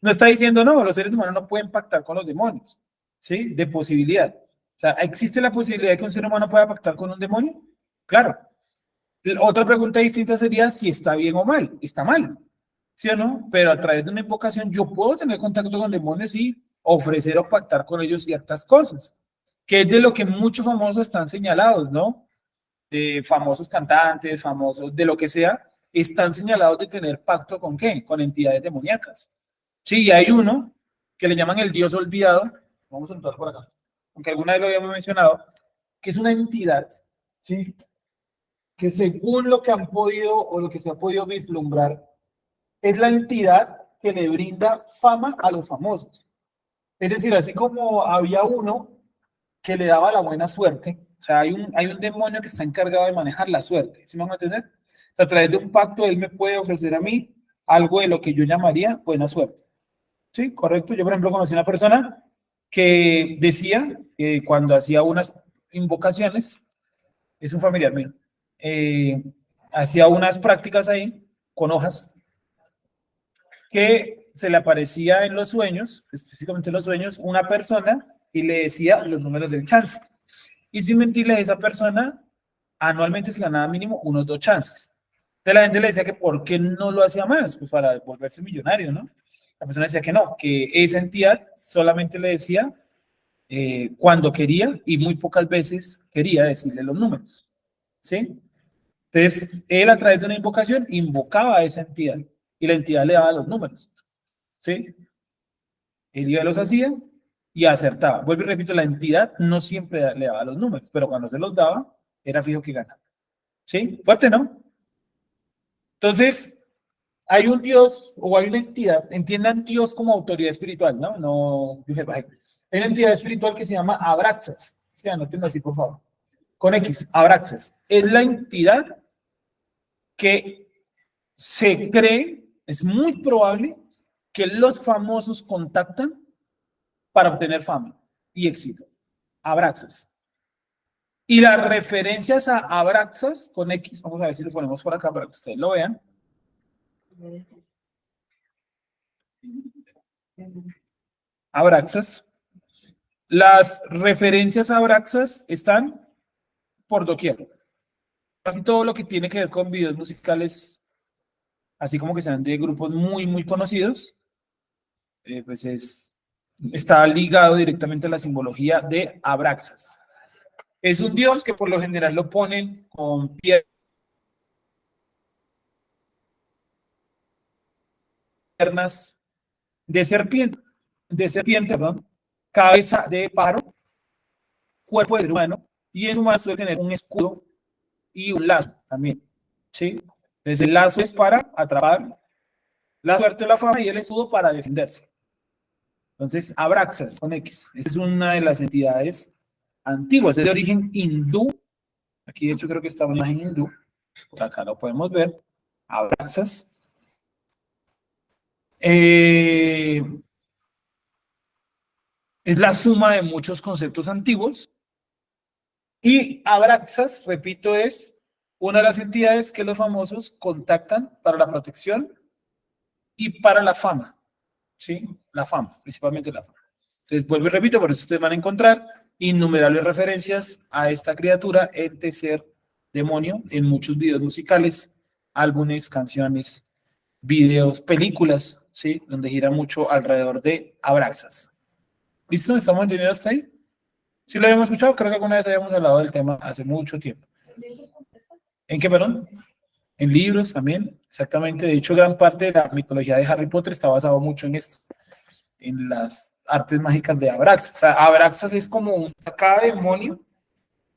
A: no está diciendo, no, los seres humanos no pueden pactar con los demonios, ¿sí? De posibilidad. O sea, ¿existe la posibilidad de que un ser humano pueda pactar con un demonio? Claro. Otra pregunta distinta sería si está bien o mal. Está mal, ¿sí o no? Pero a través de una invocación yo puedo tener contacto con demonios y ofrecer o pactar con ellos ciertas cosas, que es de lo que muchos famosos están señalados, ¿no? De famosos cantantes, famosos, de lo que sea, están señalados de tener pacto con ¿qué? Con entidades demoníacas. Sí, y hay uno que le llaman el Dios olvidado, vamos a entrar por acá, aunque alguna vez lo habíamos mencionado, que es una entidad, ¿sí? Que según lo que han podido o lo que se ha podido vislumbrar, es la entidad que le brinda fama a los famosos. Es decir, así como había uno que le daba la buena suerte, o sea, hay un demonio que está encargado de manejar la suerte, ¿sí me van a entender? O sea, a través de un pacto él me puede ofrecer a mí algo de lo que yo llamaría buena suerte. Sí, correcto. Yo, por ejemplo, conocí una persona que decía que cuando hacía unas invocaciones, es un familiar mío, hacía unas prácticas ahí con hojas que se le aparecía en los sueños, específicamente en los sueños, una persona y le decía los números del chance. Y sin mentirle, esa persona anualmente se ganaba mínimo unos 2 chances. Entonces la gente le decía que por qué no lo hacía más, pues para volverse millonario, ¿no? La persona decía que no, que esa entidad solamente le decía cuando quería y muy pocas veces quería decirle los números, ¿sí? Entonces, él a través de una invocación invocaba a esa entidad y la entidad le daba los números, ¿sí? Él iba y los hacía y acertaba. Vuelvo y repito, la entidad no siempre le daba los números, pero cuando se los daba, era fijo que ganaba, ¿sí? Fuerte, ¿no? Entonces, hay un Dios o hay una entidad, entiendan Dios como autoridad espiritual, ¿no? No, hay una entidad espiritual que se llama Abraxas. Sí, anótenlo así, por favor. Con X, Abraxas. Es la entidad que se cree, es muy probable que los famosos contactan para obtener fama y éxito. Abraxas. Y las referencias a Abraxas con X, vamos a ver si lo ponemos por acá para que ustedes lo vean. Abraxas. Las referencias a Abraxas están por doquier. Casi todo lo que tiene que ver con videos musicales, así como que sean de grupos muy conocidos, pues está ligado directamente a la simbología de Abraxas. Es un dios que por lo general lo ponen con piernas de serpiente, perdón, cabeza de pájaro, cuerpo de humano, y en su mano suele tener un escudo y un lazo también, ¿sí? Entonces el lazo es para atrapar la suerte o la fama y el escudo para defenderse. Entonces, Abraxas con X, es una de las entidades antiguas, es de origen hindú. Aquí de hecho creo que está una imagen hindú, por acá lo podemos ver. Abraxas. Es la suma de muchos conceptos antiguos. Y Abraxas, repito, es una de las entidades que los famosos contactan para la protección y para la fama, ¿sí? La fama, principalmente la fama. Entonces, vuelvo y repito, por eso ustedes van a encontrar innumerables referencias a esta criatura, ente, ser, demonio, en muchos videos musicales, álbumes, canciones, videos, películas, ¿sí? Donde gira mucho alrededor de Abraxas. ¿Listo? ¿Estamos entendiendo hasta ahí? ¿Sí lo habíamos escuchado? Creo que alguna vez habíamos hablado del tema hace mucho tiempo. ¿En qué, perdón? En libros también, exactamente. De hecho, gran parte de la mitología de Harry Potter está basado mucho en esto, en las artes mágicas de Abraxas. O sea, Abraxas es como cada demonio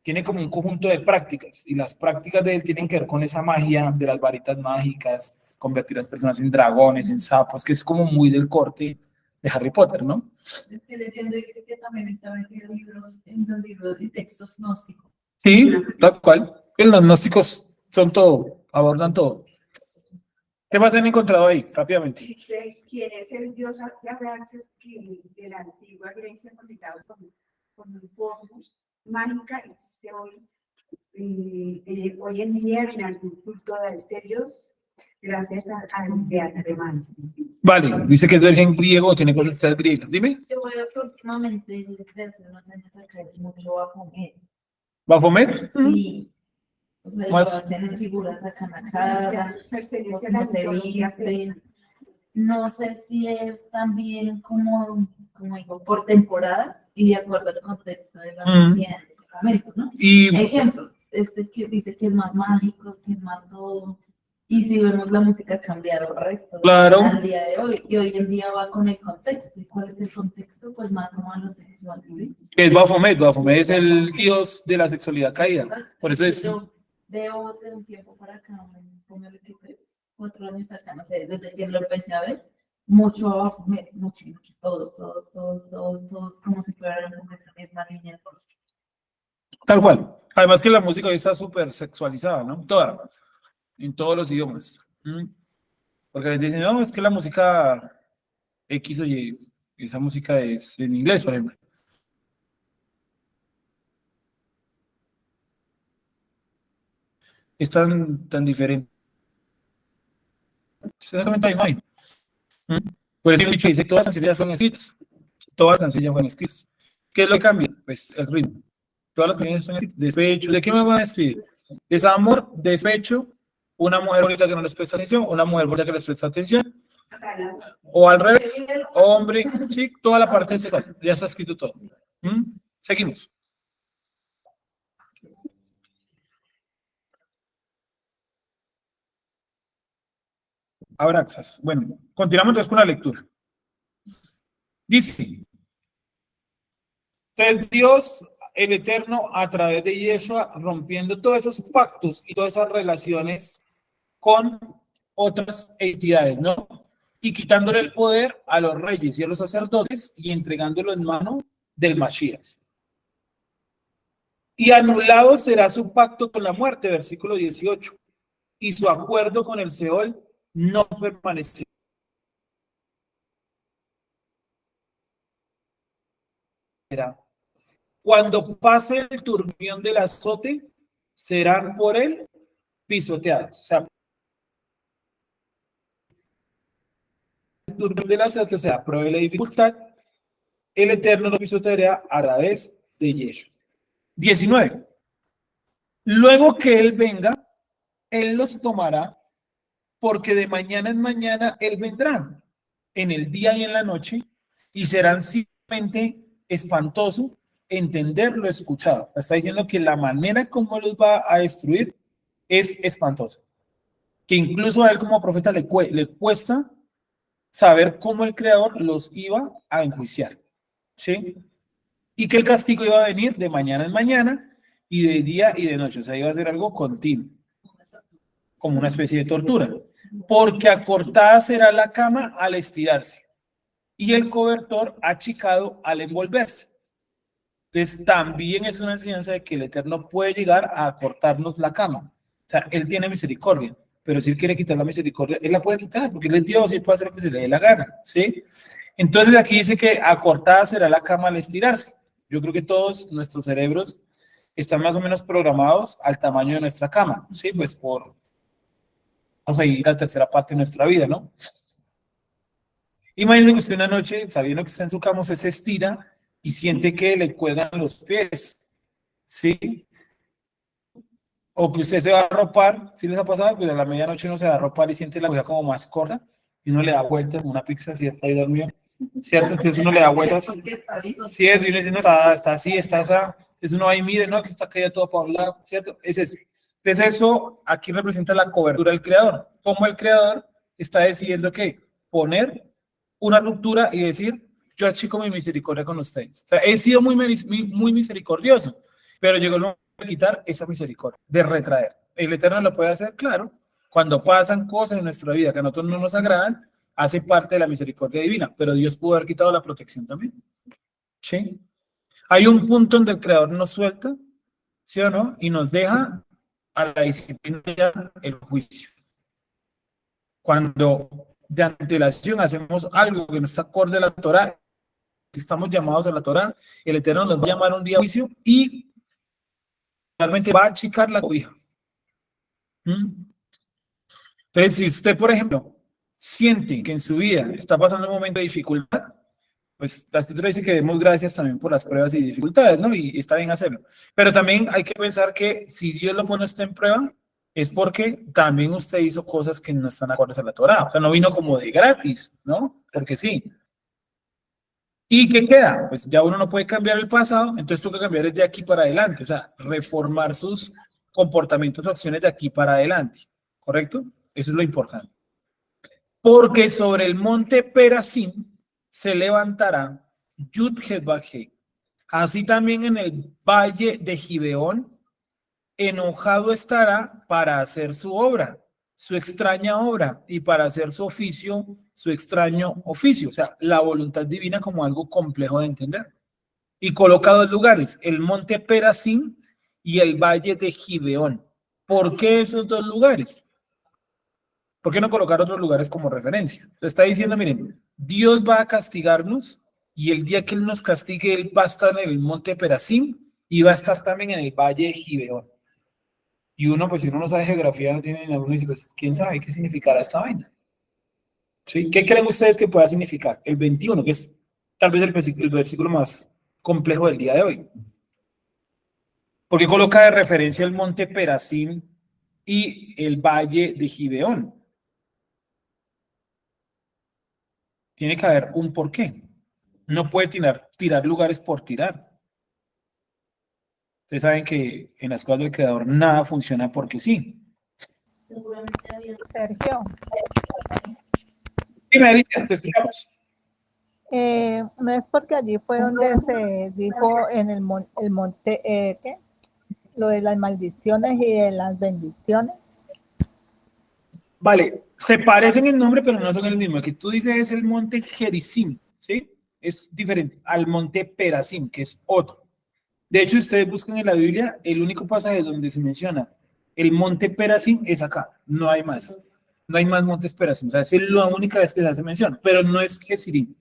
A: tiene como un conjunto de prácticas, y las prácticas de él tienen que ver con esa magia de las varitas mágicas, convertir a las personas en dragones, en sapos, que es como muy del corte de Harry Potter, ¿no?
B: Estoy leyendo y dice que también estaba en los libros de textos gnósticos.
A: Sí, tal cual. Los gnósticos son todo, abordan todo. ¿Qué más han encontrado ahí, rápidamente?
B: Dice, ¿quién es el dios de Abraxas que de la antigua Grecia conectado con el Focus mágica existe hoy? Hoy en día en algún culto a este dios, gracias al teatro alemán.
A: Vale, dice que es de origen griego, tiene cosas griegas. Dime.
E: Yo veo que últimamente, desde hace unos años acá, hay mucho Baphomet.
A: ¿Baphomet?
E: Sí. O sea,
A: Más-
E: lo hacen en figuras acá en la cara,
B: Pertenece a
E: cómo
B: la
E: se
B: mitología
E: visten. No sé si es también como digo, por temporadas y de acuerdo al contexto de la sociedad en ese momento, ¿no?
A: Y
E: Ejemplo, este que dice que es más mágico, que es más todo. Y si vemos la música ha cambiado el resto
A: Claro.
E: al día de hoy, y hoy en día va con el contexto. ¿Y cuál es el contexto? Pues más como a lo sexual, ¿sí?
A: es Baphomet. Baphomet es el dios de la sexualidad caída.
E: Exacto.
A: Por eso es.
E: Yo veo de un tiempo para acá, póngale que 4 años acá, no sé, desde que lo empecé a ver, mucho Baphomet, mucho, todos, como si fueran con esa misma línea de voz.
A: Tal cual. Además que la música hoy está súper sexualizada, ¿no? Toda, en todos los idiomas. Porque les dicen, no, es que la música X o Y, esa música es en inglés, por ejemplo. Es tan diferente. Exactamente la imagen. Por eso el dicho dice, todas las canciones ya fueron escritas. Todas las canciones ya fueron escritas. ¿Qué es lo que cambia? Pues el ritmo. Todas las canciones son escritas. Despecho. ¿De qué me van a escribir? Desamor, despecho, una mujer bonita que no les presta atención, una mujer bonita que les presta atención, O al revés, hombre, sí, toda la parte sexual. Ya está escrito todo. Seguimos. Abraxas. Bueno, continuamos entonces con la lectura. Dice, entonces Dios, el Eterno, a través de Yeshua, rompiendo todos esos pactos y todas esas relaciones con otras entidades, ¿no? Y quitándole el poder a los reyes y a los sacerdotes y entregándolo en mano del Mashiach. Y anulado será su pacto con la muerte, versículo 18, y su acuerdo con el Seol no permanecerá. Cuando pase el turbión del azote, serán por él pisoteados. O sea, el turbión del azote, o sea, provee la dificultad, el Eterno lo pisoteará a través de Yeshua. 19. Luego que él venga, él los tomará, porque de mañana en mañana él vendrá, en el día y en la noche, y serán simplemente espantoso entender lo escuchado. Está diciendo que la manera como los va a destruir es espantosa. Que incluso a él como profeta le cuesta saber cómo el Creador los iba a enjuiciar. ¿Sí? Y que el castigo iba a venir de mañana en mañana y de día y de noche. O sea, iba a ser algo continuo, como una especie de tortura. Porque acortada será la cama al estirarse y el cobertor achicado al envolverse. Entonces, también es una enseñanza de que el Eterno puede llegar a acortarnos la cama. O sea, Él tiene misericordia, pero si Él quiere quitar la misericordia, Él la puede quitar, porque Él es Dios y Él puede hacer lo que se le dé la gana, ¿sí? Entonces, aquí dice que acortada será la cama al estirarse. Yo creo que todos nuestros cerebros están más o menos programados al tamaño de nuestra cama, ¿sí? Pues vamos a ir a la tercera parte de nuestra vida, ¿no? Imagínense que usted una noche, sabiendo que está en su cama, se estira y siente que le cuelgan los pies, ¿sí? O que usted se va a arropar, ¿sí les ha pasado? Que a la medianoche uno se va a arropar y siente la cosa como más corta y uno le da vueltas como una pizza, ¿cierto? Ahí dormido, ¿cierto? Entonces uno le da vueltas, sí, es, y uno dice, no, está así, está así, entonces uno va y mire, no, que está caída todo para un lado, ¿cierto? Es eso. Entonces eso aquí representa la cobertura del Creador, como el Creador está decidiendo que poner una ruptura y decir, yo achico mi misericordia con ustedes. O sea, he sido muy misericordioso, pero llegó el momento de quitar esa misericordia, de retraer. El Eterno lo puede hacer, claro, cuando pasan cosas en nuestra vida que a nosotros no nos agradan, hace parte de la misericordia divina, pero Dios pudo haber quitado la protección también. ¿Sí? Hay un punto donde el Creador nos suelta, ¿sí o no? Y nos deja a la disciplina el juicio. Cuando de antelación hacemos algo que no está acorde a la Torá, estamos llamados a la Torá, el Eterno nos va a llamar un día a juicio y realmente va a achicar la cobija. Entonces, si usted, por ejemplo, siente que en su vida está pasando un momento de dificultad, pues la escritura dice que demos gracias también por las pruebas y dificultades, ¿no? Y está bien hacerlo. Pero también hay que pensar que si Dios lo pone usted en prueba, es porque también usted hizo cosas que no están acordes a la Torá. O sea, no vino como de gratis, ¿no? Porque sí. ¿Y qué queda? Pues ya uno no puede cambiar el pasado, entonces toca cambiar desde aquí para adelante, o sea, reformar sus comportamientos o acciones de aquí para adelante, ¿correcto? Eso es lo importante. Porque sobre el monte Perasim se levantará Yud-Heh-Vah-Heh. Así también en el valle de Gibeón, enojado estará para hacer su obra, su extraña obra, y para hacer su oficio, su extraño oficio. O sea, la voluntad divina como algo complejo de entender. Y coloca dos lugares, el monte Perasim y el valle de Gibeón. ¿Por qué esos dos lugares? ¿Por qué no colocar otros lugares como referencia? Está diciendo, miren, Dios va a castigarnos y el día que Él nos castigue, Él va a estar en el monte Perasim y va a estar también en el valle de Gibeón. Y uno, pues si uno no sabe geografía, no tiene ningún, dice, pues quién sabe qué significará esta vaina. ¿Sí? ¿Qué creen ustedes que pueda significar? El 21, que es tal vez el versículo más complejo del día de hoy. Porque coloca de referencia el monte Perasim y el valle de Gibeón. Tiene que haber un porqué. No puede tirar lugares por tirar. Ustedes saben que en las cosas del creador nada funciona porque sí.
E: Seguramente había.
F: Sergio,
A: Dime, Alicia, te escuchamos.
F: no es porque allí fue donde se dijo en el monte, ¿qué? Lo de las maldiciones y de las bendiciones.
A: Vale, se parecen en nombre, pero no son el mismo. El que tú dices es el monte Gerizim, ¿sí? Es diferente al monte Perazim, que es otro. De hecho, ustedes buscan en la Biblia, el único pasaje donde se menciona el monte Perazim es acá, no hay más. No hay más montes Perazim, o sea, es la única vez que se hace mención, pero no es Gerizim.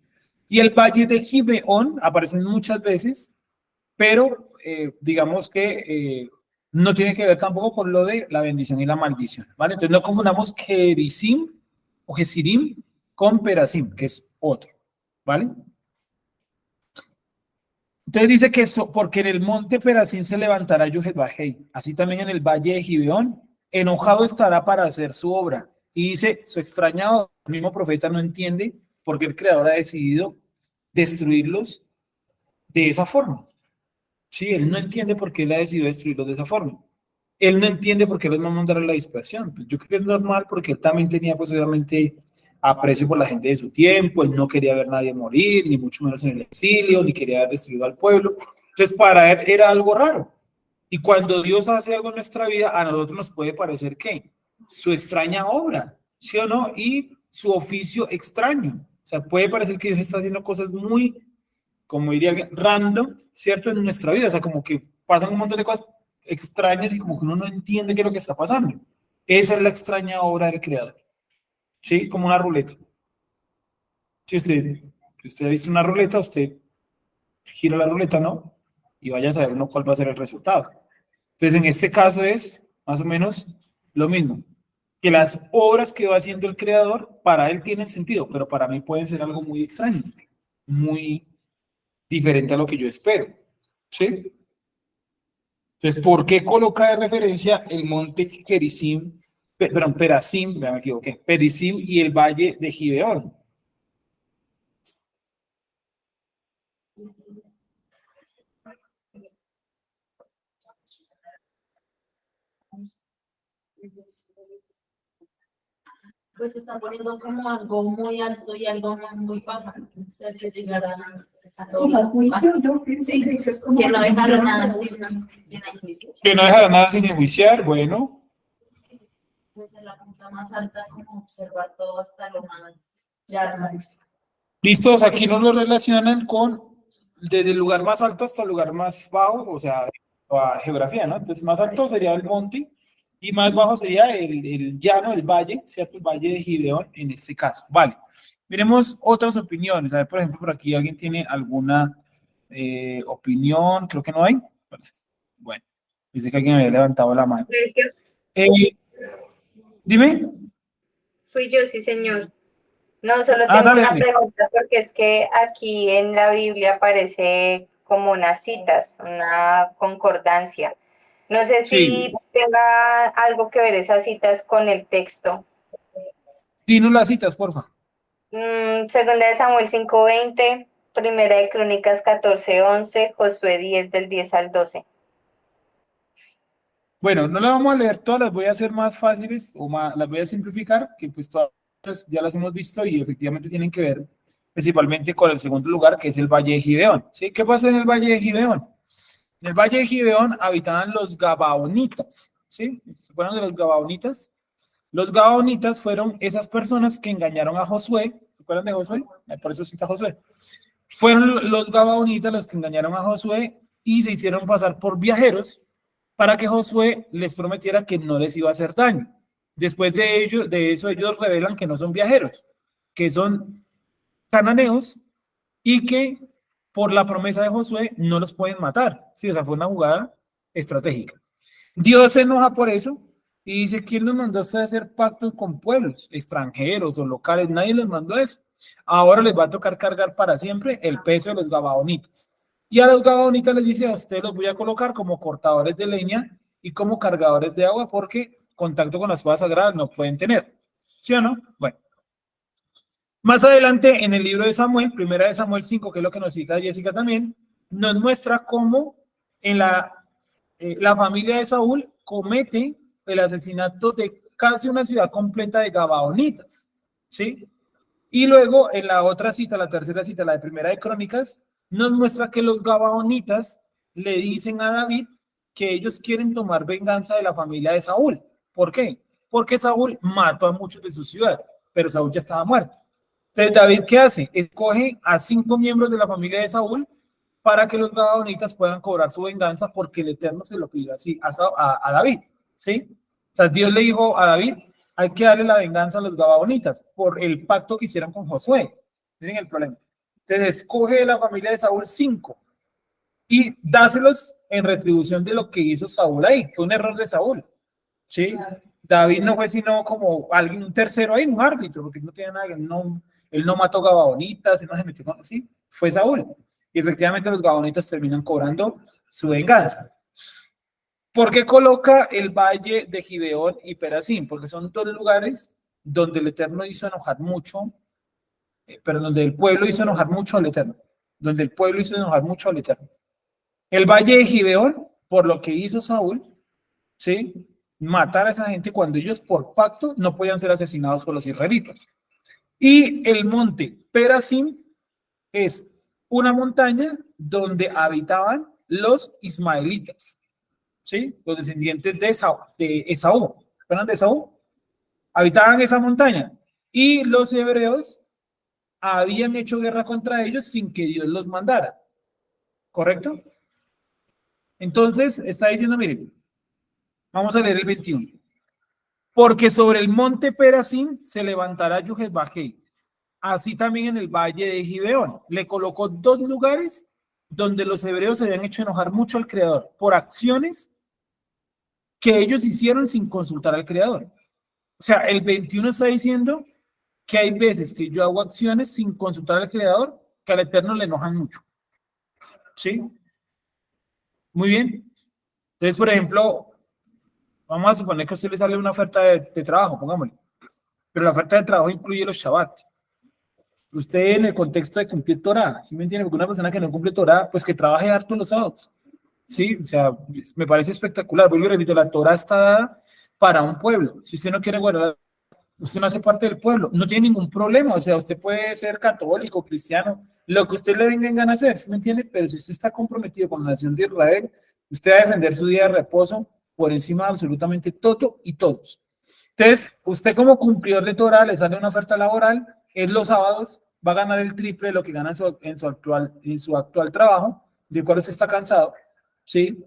A: Y el valle de Gibeón aparecen muchas veces, pero digamos que no tiene que ver tampoco con lo de la bendición y la maldición, ¿vale? Entonces no confundamos Gerizim o Gesirim con Perazim, que es otro, ¿vale? Entonces dice que porque en el monte Perazim se levantará Yohevahei, así también en el valle de Gibeón, enojado estará para hacer su obra. Y dice, su extrañado, el mismo profeta no entiende por qué el Creador ha decidido destruirlos de esa forma. Sí, él no entiende por qué él ha decidido destruirlos de esa forma. Él no entiende por qué los va a mandar a la dispersión. Pues yo creo que es normal porque él también tenía, pues obviamente, aprecio por la gente de su tiempo. Él no quería ver a nadie morir, ni mucho menos en el exilio, ni quería haber destruido al pueblo. Entonces, para él era algo raro. Y cuando Dios hace algo en nuestra vida, a nosotros nos puede parecer que su extraña obra, ¿sí o no? Y su oficio extraño. O sea, puede parecer que Dios está haciendo cosas muy, como diría alguien, random, ¿cierto? En nuestra vida. O sea, como que pasan un montón de cosas extrañas y como que uno no entiende qué es lo que está pasando. Esa es la extraña obra del Creador. ¿Sí? Como una ruleta. Si usted ha visto una ruleta, usted gira la ruleta, ¿no? Y vaya a saber uno cuál va a ser el resultado. Entonces, en este caso es más o menos lo mismo. Que las obras que va haciendo el Creador, para él tienen sentido, pero para mí pueden ser algo muy extraño, muy diferente a lo que yo espero. ¿Sí? Entonces, ¿por qué coloca de referencia el monte Gerizim, perdón, Perazim, me equivoqué, Perizim y el valle de Gibeón?
E: Pues se está poniendo como algo muy alto y algo muy bajo. O sea, que llegará a todo.
B: Como juicio, yo pienso
E: Sí,
B: que es como
E: que no dejaron nada sin juicio.
A: Que no dejará nada sin enjuiciar, bueno.
E: Desde la punta más alta, como observar todo hasta lo más llano.
A: Listos, aquí nos lo relacionan con desde el lugar más alto hasta el lugar más bajo, o sea, la geografía, ¿no? Entonces, más alto sería el monte y más bajo sería el llano, el valle, ¿cierto? El valle de Gibeón en este caso. Vale. Miremos otras opiniones. A ver, por ejemplo, por aquí alguien tiene alguna opinión. Creo que no hay. Bueno, dice que alguien había levantado la mano. Dime.
G: Fui yo, sí, señor. No, solo
A: Ah,
G: tengo
A: dale,
G: una
A: dale.
G: pregunta porque es que aquí en la Biblia aparece como unas citas, una concordancia. No sé
A: Sí.
G: si tenga algo que ver esas citas con el texto.
A: Dinos las citas, porfa.
G: Segunda de Samuel 5:20, Primera de Crónicas 14:11, Josué 10 del 10 al 12.
A: Bueno, no las vamos a leer todas, las voy a hacer más fáciles o más, las voy a simplificar, que pues todas ya las hemos visto y efectivamente tienen que ver principalmente con el segundo lugar, que es el Valle de Gibeón. ¿Sí? ¿Qué pasa en el Valle de Gibeón? En el Valle de Gibeón habitaban los Gabaonitas. ¿Sí? ¿Se acuerdan de los Gabaonitas? Los Gabaonitas fueron esas personas que engañaron a Josué. ¿Se acuerdan de Josué? Por eso cita Josué. Fueron los Gabaonitas los que engañaron a Josué y se hicieron pasar por viajeros para que Josué les prometiera que no les iba a hacer daño. Después de eso ellos revelan que no son viajeros, que son cananeos y que por la promesa de Josué no los pueden matar. Sí, esa fue una jugada estratégica. Dios se enoja por eso y dice, ¿quién los mandó a hacer pactos con pueblos extranjeros o locales? Nadie los mandó a eso. Ahora les va a tocar cargar para siempre el peso de los gabaonitas. Y a los gabaonitas les dice, a ustedes los voy a colocar como cortadores de leña y como cargadores de agua porque contacto con las cosas sagradas no pueden tener. ¿Sí o no? Bueno. Más adelante, en el libro de Samuel, primera de Samuel 5, que es lo que nos cita Jessica también, nos muestra cómo en la familia de Saúl comete el asesinato de casi una ciudad completa de gabaonitas, ¿sí? Y luego en la otra cita, la tercera cita, la de primera de Crónicas, nos muestra que los gabaonitas le dicen a David que ellos quieren tomar venganza de la familia de Saúl. ¿Por qué? Porque Saúl mató a muchos de su ciudad, pero Saúl ya estaba muerto. Entonces, David, ¿qué hace? Escoge a 5 miembros de la familia de Saúl para que los gabaonitas puedan cobrar su venganza, porque el Eterno se lo pidió así a David, ¿sí? O sea, Dios le dijo a David, hay que darle la venganza a los gabaonitas por el pacto que hicieron con Josué. Miren el problema. Entonces, escoge de la familia de Saúl 5 y dáselos en retribución de lo que hizo Saúl ahí. Fue un error de Saúl, ¿sí? David no fue sino como alguien, un tercero ahí, un árbitro, porque no tenía nada, él no mató gabaonitas, él no se metió con, sí, fue Saúl. Y efectivamente los gabaonitas terminan cobrando su venganza. ¿Por qué coloca el valle de Gibeón y Perasim? Porque son 2 lugares donde el Eterno hizo enojar mucho, pero donde el pueblo hizo enojar mucho al Eterno. Donde el pueblo hizo enojar mucho al Eterno. El valle de Gibeón, por lo que hizo Saúl, ¿sí? Matar a esa gente cuando ellos por pacto no podían ser asesinados por los israelitas. Y el monte Perasim es una montaña donde habitaban los ismaelitas, ¿sí? Los descendientes de Esaú, ¿verdad? De Esaú, habitaban esa montaña y los hebreos habían hecho guerra contra ellos sin que Dios los mandara, ¿correcto? Entonces está diciendo, miren, vamos a leer el 21. Porque sobre el monte Perasim se levantará Yuhesbajei, así también en el valle de Gibeón. Le colocó 2 lugares donde los hebreos se habían hecho enojar mucho al Creador por acciones que ellos hicieron sin consultar al Creador. O sea, el 21 está diciendo que hay veces que yo hago acciones sin consultar al Creador que al Eterno le enojan mucho. ¿Sí? Muy bien. Entonces, por ejemplo, vamos a suponer que a usted le sale una oferta de trabajo, pongámosle. Pero la oferta de trabajo incluye los Shabbat. Usted en el contexto de cumplir Torah, ¿sí me entiende? Porque una persona que no cumple Torah, pues que trabaje harto los sábados. Sí, o sea, me parece espectacular. Vuelvo y repito, la Torah está dada para un pueblo. Si usted no quiere guardar, usted no hace parte del pueblo, no tiene ningún problema. O sea, usted puede ser católico, cristiano, lo que usted le venga en gana a hacer, ¿sí me entiende? Pero si usted está comprometido con la nación de Israel, usted va a defender su día de reposo por encima de absolutamente todo y todos. Entonces, usted como cumplidor de Torah le sale una oferta laboral, es los sábados, va a ganar el triple de lo que gana en su actual trabajo, de cual usted está cansado, ¿sí?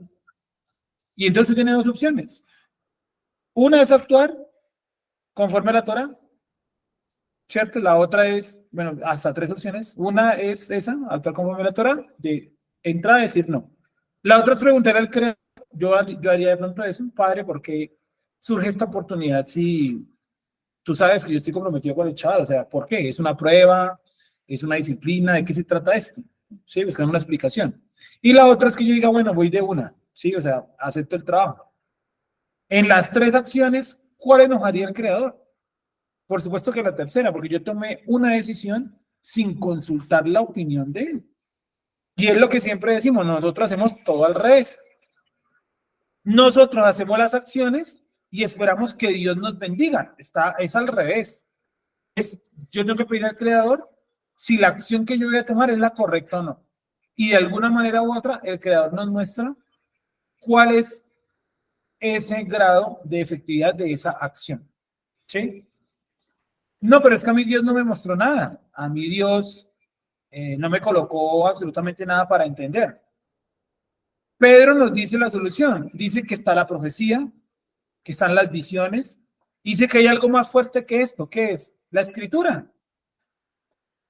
A: Y entonces tiene 2 opciones. Una es actuar conforme a la Torah, ¿cierto? La otra es, bueno, hasta 3 opciones. Una es esa, actuar conforme a la Torah, de entrar a decir no. La otra es preguntar al Creador. Yo haría de pronto eso, Padre, porque surge esta oportunidad si tú sabes que yo estoy comprometido con el chaval, o sea, ¿por qué? ¿Es una prueba? ¿Es una disciplina? ¿De qué se trata esto? Sí, buscando una explicación. Y la otra es que yo diga, bueno, voy de una, sí, o sea, acepto el trabajo. En las 3 acciones, ¿cuál enojaría al Creador? Por supuesto que la tercera, porque yo tomé una decisión sin consultar la opinión de él. Y es lo que siempre decimos, nosotros hacemos todo al revés. Nosotros hacemos las acciones y esperamos que Dios nos bendiga. Es al revés. Yo tengo que pedir al Creador si la acción que yo voy a tomar es la correcta o no. Y de alguna manera u otra, el Creador nos muestra cuál es ese grado de efectividad de esa acción. ¿Sí? No, pero es que a mí Dios no me mostró nada. A mí Dios no me colocó absolutamente nada para entender. Pedro nos dice la solución. Dice que está la profecía, que están las visiones. Dice que hay algo más fuerte que esto. ¿Qué es? La escritura.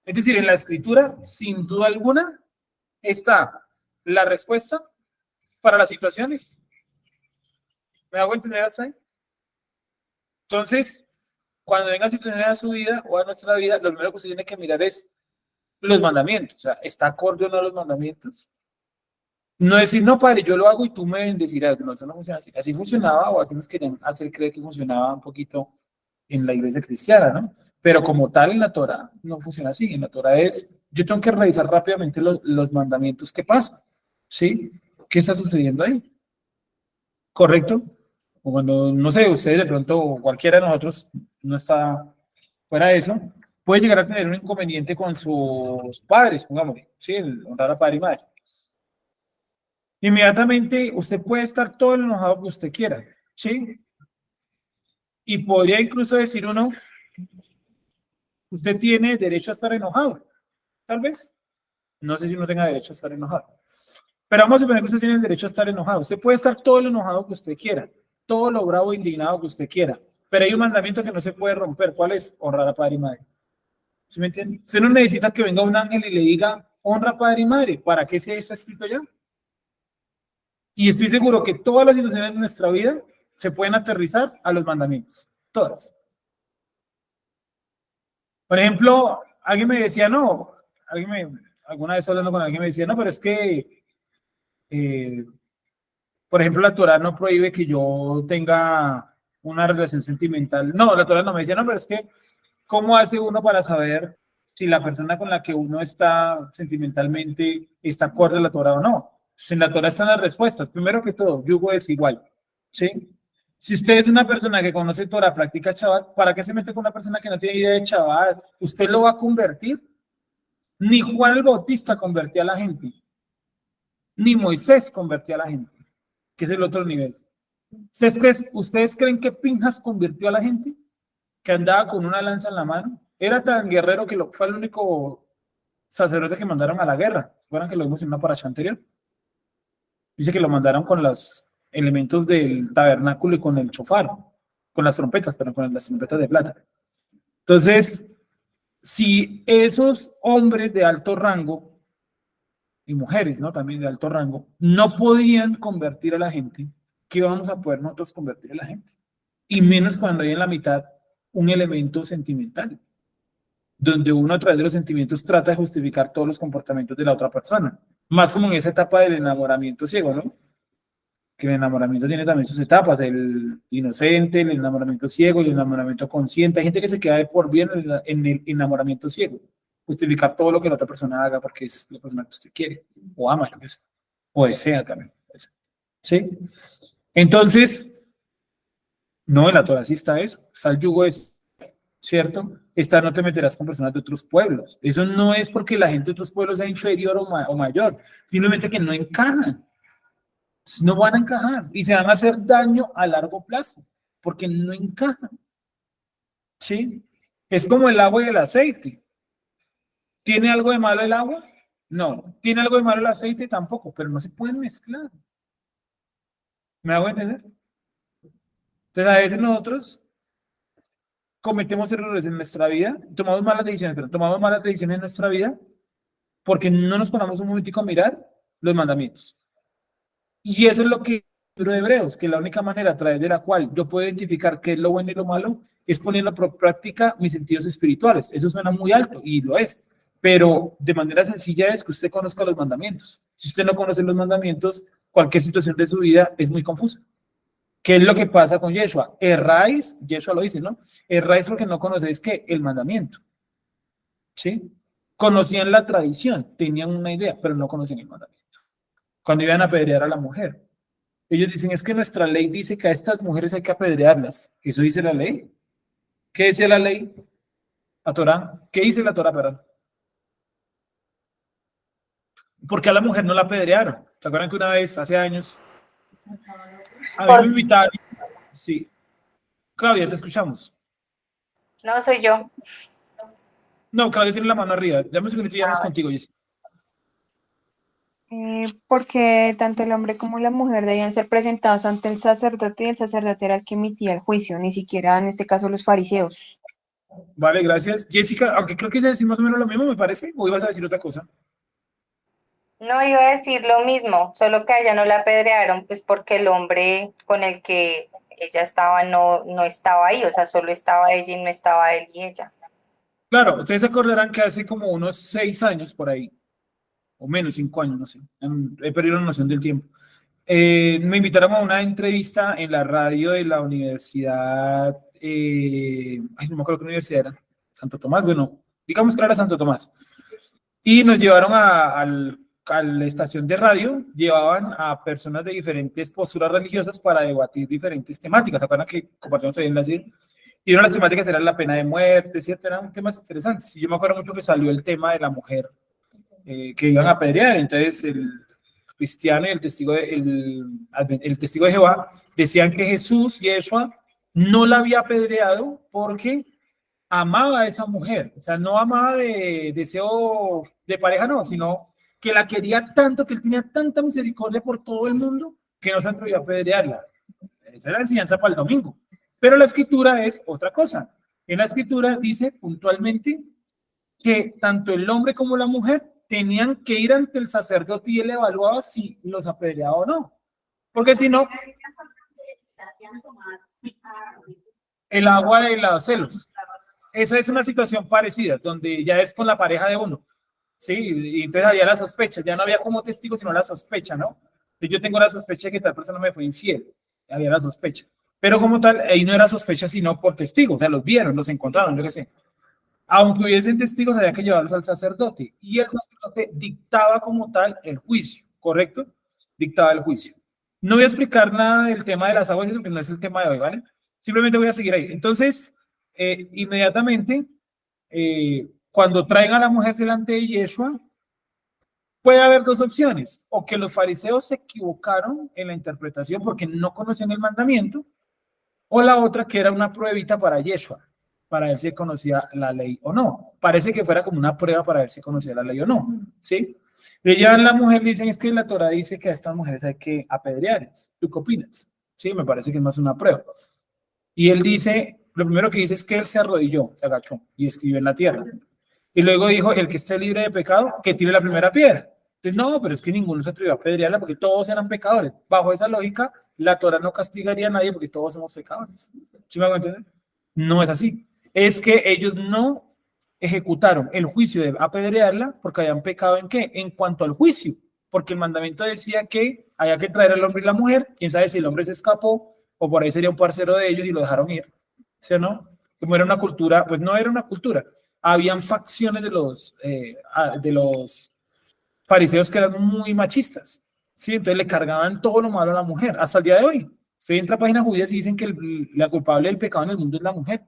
A: Es decir, en la escritura, sin duda alguna, está la respuesta para las situaciones. ¿Me hago entender hasta ahí? Entonces, cuando vengan situaciones a su vida o a nuestra vida, lo primero que usted tiene que mirar es los mandamientos. O sea, ¿está acorde o no los mandamientos? No decir, no, Padre, yo lo hago y tú me bendecirás. No, eso no funciona así. Así funcionaba o así nos querían hacer creer que funcionaba un poquito en la iglesia cristiana, ¿no? Pero como tal en la Torá no funciona así. En la Torá es, yo tengo que revisar rápidamente los mandamientos que pasan, ¿sí? ¿Qué está sucediendo ahí? ¿Correcto? O cuando, no sé, ustedes de pronto, o cualquiera de nosotros no está fuera de eso, puede llegar a tener un inconveniente con sus padres, pongámosle, ¿sí? El honrar a padre y madre. Inmediatamente usted puede estar todo lo enojado que usted quiera, ¿sí? Y podría incluso decir uno, usted tiene derecho a estar enojado, tal vez. No sé si uno tenga derecho a estar enojado. Pero vamos a suponer que usted tiene el derecho a estar enojado. Usted puede estar todo lo enojado que usted quiera, todo lo bravo e indignado que usted quiera. Pero hay un mandamiento que no se puede romper. ¿Cuál es? Honrar a padre y madre. ¿Sí me entiende? Usted no necesita que venga un ángel y le diga, honra a padre y madre. ¿Para qué se está escrito ya? Y estoy seguro que todas las situaciones de nuestra vida se pueden aterrizar a los mandamientos. Todas. Por ejemplo, alguien me decía, no, alguna vez hablando con alguien me decía, no, pero es que, por ejemplo, la Torá no prohíbe que yo tenga una relación sentimental. No, la Torá no me decía, no, pero es que, ¿cómo hace uno para saber si la persona con la que uno está sentimentalmente está acorde a la Torá o no? Pues en la Torá están las respuestas. Primero que todo, yugo es igual, ¿sí? Si usted es una persona que conoce Torah, practica Shabbat, ¿para qué se mete con una persona que no tiene idea de Shabbat? ¿Usted lo va a convertir? Ni Juan el Bautista convertía a la gente, ni Moisés convertía a la gente, que es el otro nivel. ¿Ustedes creen que Pinjas convirtió a la gente? Que andaba con una lanza en la mano. Era tan guerrero que fue el único sacerdote que mandaron a la guerra. ¿Recuerdan que lo vimos en una paracha anterior? Dice que lo mandaron con los elementos del tabernáculo y con el chofar, con las trompetas, pero con las trompetas de plata. Entonces, si esos hombres de alto rango, y mujeres, ¿no? También de alto rango, no podían convertir a la gente, ¿qué vamos a poder nosotros convertir a la gente? Y menos cuando hay en la mitad un elemento sentimental, donde uno a través de los sentimientos trata de justificar todos los comportamientos de la otra persona. Más como en esa etapa del enamoramiento ciego, ¿no? Que el enamoramiento tiene también sus etapas, el inocente, el enamoramiento ciego, el enamoramiento consciente. Hay gente que se queda de por bien en el enamoramiento ciego, justificar todo lo que la otra persona haga porque es la persona que usted quiere, o ama, yo qué sé, o desea también. ¿Sí? Entonces, no, en la Torah sí está eso, está el yugo es, ¿cierto? Está no te meterás con personas de otros pueblos. Eso no es porque la gente de otros pueblos sea inferior o mayor, simplemente que no encajan. No van a encajar y se van a hacer daño a largo plazo porque no encajan. ¿Sí? Es como el agua y el aceite. ¿Tiene algo de malo el agua? No. ¿Tiene algo de malo el aceite? Tampoco, pero no se pueden mezclar. ¿Me hago entender? Entonces, a veces nosotros cometemos errores en nuestra vida, tomamos malas decisiones, pero tomamos malas decisiones en nuestra vida porque no nos ponemos un momentico a mirar los mandamientos. Y eso es lo que el libro de Hebreos, que la única manera a través de la cual yo puedo identificar qué es lo bueno y lo malo es poniendo por práctica mis sentidos espirituales. Eso suena muy alto y lo es, pero de manera sencilla es que usted conozca los mandamientos. Si usted no conoce los mandamientos, cualquier situación de su vida es muy confusa. ¿Qué es lo que pasa con Yeshua? Erráis, Yeshua lo dice, ¿no? Erráis porque no conocéis ¿qué? El mandamiento. ¿Sí? Conocían la tradición, tenían una idea, pero no conocían el mandamiento. Cuando iban a apedrear a la mujer, ellos dicen, es que nuestra ley dice que a estas mujeres hay que apedrearlas. ¿Eso dice la ley? ¿Qué dice la ley? La Torá. ¿Qué dice la Torá, perdón? ¿Por qué a la mujer no la apedrearon? ¿Se acuerdan que una vez, hace años, a mí me invitaron? Sí. Claudia, te escuchamos.
G: No, soy yo.
A: No, Claudia tiene la mano arriba. Dame un segundito y vamos contigo, Jessy.
D: Porque tanto el hombre como la mujer debían ser presentados ante el sacerdote y el sacerdote era el que emitía el juicio, ni siquiera en este caso los fariseos.
A: Vale, gracias. Jessica, aunque creo que ya decir más o menos lo mismo, me parece, o ibas a decir otra cosa.
G: No iba a decir lo mismo, solo que a ella no la apedrearon, pues porque el hombre con el que ella estaba no estaba ahí, o sea, solo estaba ella y no estaba él y ella.
A: Claro, ustedes se acordarán que hace como unos 6 años por ahí, o menos, 5 años, no sé, he perdido la noción del tiempo. Me invitaron a una entrevista en la radio de la Universidad ay, no me acuerdo qué universidad era, Santo Tomás, bueno, digamos que era Santo Tomás. Y nos llevaron a la estación de radio, llevaban a personas de diferentes posturas religiosas para debatir diferentes temáticas. ¿Se acuerdan que compartimos ahí en la CIR? Y una de las temáticas era la pena de muerte, ¿cierto? Eran temas interesantes. Y yo me acuerdo mucho que salió el tema de la mujer que iban a apedrear. Entonces, el cristiano y el testigo de Jehová decían que Jesús, Yeshua, no la había apedreado porque amaba a esa mujer. O sea, no amaba de deseo de pareja, no, sino que la quería tanto, que él tenía tanta misericordia por todo el mundo, que no se atrevió a apedrearla. Esa era la enseñanza para el domingo. Pero la escritura es otra cosa. En la escritura dice puntualmente que tanto el hombre como la mujer tenían que ir ante el sacerdote y él evaluaba si los apedreaba o no. Porque si no, el agua de los celos. Esa es una situación parecida, donde ya es con la pareja de uno. Sí, y entonces había la sospecha, ya no había como testigo, sino la sospecha, ¿no? Yo tengo la sospecha de que tal persona me fue infiel. Había la sospecha. Pero como tal, ahí no era sospecha, sino por testigos. O sea, los vieron, los encontraron, yo qué sé. Aunque hubiesen testigos, había que llevarlos al sacerdote. Y el sacerdote dictaba como tal el juicio, ¿correcto? Dictaba el juicio. No voy a explicar nada del tema de las aguas, porque no es el tema de hoy, ¿vale? Simplemente voy a seguir ahí. Entonces, inmediatamente, cuando traigan a la mujer delante de Yeshua, puede haber dos opciones, o que los fariseos se equivocaron en la interpretación porque no conocían el mandamiento, o la otra que era una pruebita para Yeshua, para ver si conocía la ley o no. Parece que fuera como una prueba para ver si conocía la ley o no, ¿sí? Le llevan a la mujer, le dicen, es que la Torah dice que a estas mujeres hay que apedrearles. ¿Tú qué opinas? Sí, me parece que es más una prueba. Y él dice, lo primero que dice es que él se arrodilló, se agachó y escribió en la tierra. Y luego dijo, el que esté libre de pecado, que tire la primera piedra. Entonces, no, pero es que ninguno se atrevió a apedrearla porque todos eran pecadores. Bajo esa lógica, la Torah no castigaría a nadie porque todos somos pecadores. ¿Sí me van a entender? No es así. Es que ellos no ejecutaron el juicio de apedrearla porque habían pecado ¿en qué? En cuanto al juicio. Porque el mandamiento decía que había que traer al hombre y la mujer. Quién sabe si el hombre se escapó o por ahí sería un parcero de ellos y lo dejaron ir. ¿Sí o no? Como era una cultura, pues no era una cultura. Habían facciones de los fariseos que eran muy machistas, ¿sí? Entonces le cargaban todo lo malo a la mujer, hasta el día de hoy. Usted entra a páginas judías y dicen que la culpable del pecado en el mundo es la mujer,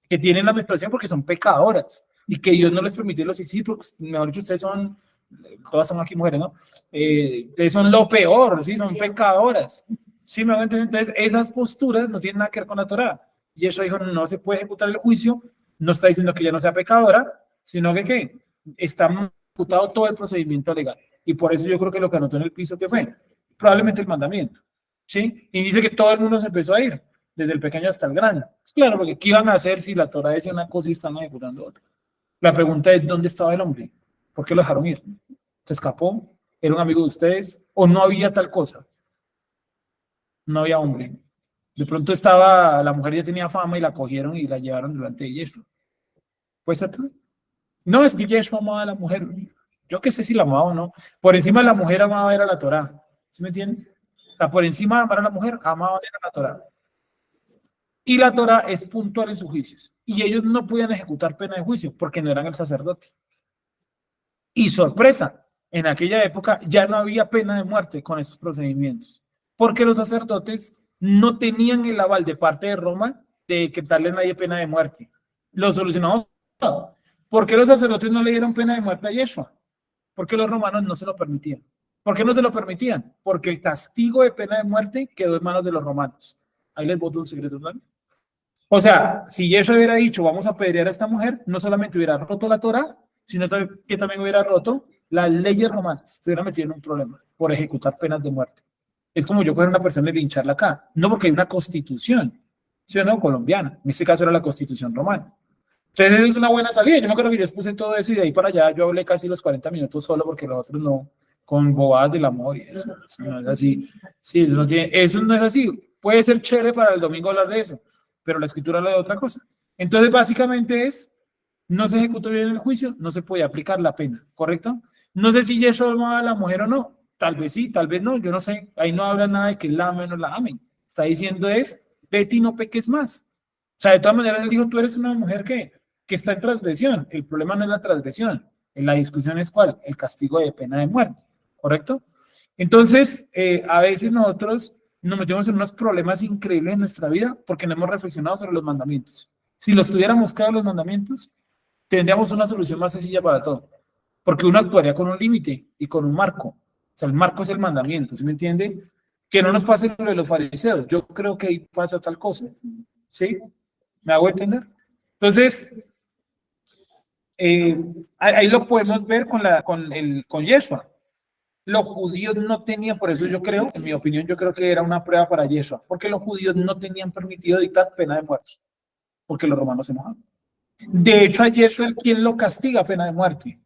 A: que tienen la menstruación porque son pecadoras y que Dios no les permite los discípulos, mejor dicho, ustedes son, todas son aquí mujeres, ¿no? Ustedes son lo peor, ¿sí? Son pecadoras. ¿Sí me van a entender? Entonces, esas posturas no tienen nada que ver con la Torah. Y eso dijo, no se puede ejecutar el juicio, no está diciendo que ella no sea pecadora, sino que ¿qué? Está ejecutado todo el procedimiento legal. Y por eso yo creo que lo que anotó en el piso, ¿qué fue? Probablemente el mandamiento. ¿Sí? Y dice que todo el mundo se empezó a ir, desde el pequeño hasta el grande. Es claro, porque ¿qué iban a hacer si la Torah decía una cosa y están ejecutando otra? La pregunta es, ¿dónde estaba el hombre? ¿Por qué lo dejaron ir? ¿Se escapó? ¿Era un amigo de ustedes? ¿O no había tal cosa? No había hombre. De pronto estaba, la mujer ya tenía fama y la cogieron y la llevaron delante de Yeshua. ¿Puede ser tú? No, es que Yeshua amaba a la mujer. Yo qué sé si la amaba o no. Por encima de la mujer amaba era la Torah. ¿Sí me entienden? O sea, por encima de amar a la mujer, amaba era la Torah. Y la Torah es puntual en sus juicios. Y ellos no podían ejecutar pena de juicio porque no eran el sacerdote. Y sorpresa, en aquella época ya no había pena de muerte con estos procedimientos. Porque los sacerdotes no tenían el aval de parte de Roma de que darle a nadie pena de muerte. Lo solucionamos todo. ¿Por qué los sacerdotes no le dieron pena de muerte a Yeshua? Porque los romanos no se lo permitían. ¿Por qué no se lo permitían? Porque el castigo de pena de muerte quedó en manos de los romanos. Ahí les boto un secreto, ¿no? O sea, si Yeshua hubiera dicho, vamos a apedrear a esta mujer, no solamente hubiera roto la Torah, sino que también hubiera roto las leyes romanas. Se hubiera metido en un problema por ejecutar penas de muerte. Es como yo coger a una persona y lincharla acá. No porque hay una constitución, ¿sí o no? Colombiana. En este caso era la constitución romana. Entonces es una buena salida. Yo me acuerdo que yo expuse todo eso y de ahí para allá yo hablé casi los 40 minutos solo porque los otros no, con bobadas del amor y eso. Eso no es así. Sí, eso no es así. Puede ser chévere para el domingo hablar de eso, pero la escritura habla de otra cosa. Entonces básicamente no se ejecutó bien el juicio, no se puede aplicar la pena, ¿correcto? No sé si Yeshua amaba a la mujer o no. Tal vez sí, tal vez no, yo no sé. Ahí no habla nada de que la amen o no la amen. Está diciendo de ti no peques más. sea, de todas maneras él dijo, tú eres una mujer que está en transgresión. El problema no es la transgresión. La discusión es ¿cuál? El castigo de pena de muerte, ¿correcto? Entonces, a veces nosotros nos metemos en unos problemas increíbles en nuestra vida porque no hemos reflexionado sobre los mandamientos. Si los tuviéramos claros los mandamientos, tendríamos una solución más sencilla para todo. Porque uno actuaría con un límite y con un marco. O sea, el marco es el mandamiento, ¿sí me entiende? Que no nos pase lo de los fariseos. Yo creo que ahí pasa tal cosa. ¿Sí? ¿Me hago entender? Entonces, ahí lo podemos ver con Yeshua. Los judíos no tenían, por eso yo creo, en mi opinión, yo creo que era una prueba para Yeshua, porque los judíos no tenían permitido dictar pena de muerte, porque los romanos se enojaban. De hecho, a Yeshua, ¿quién lo castiga pena de muerte?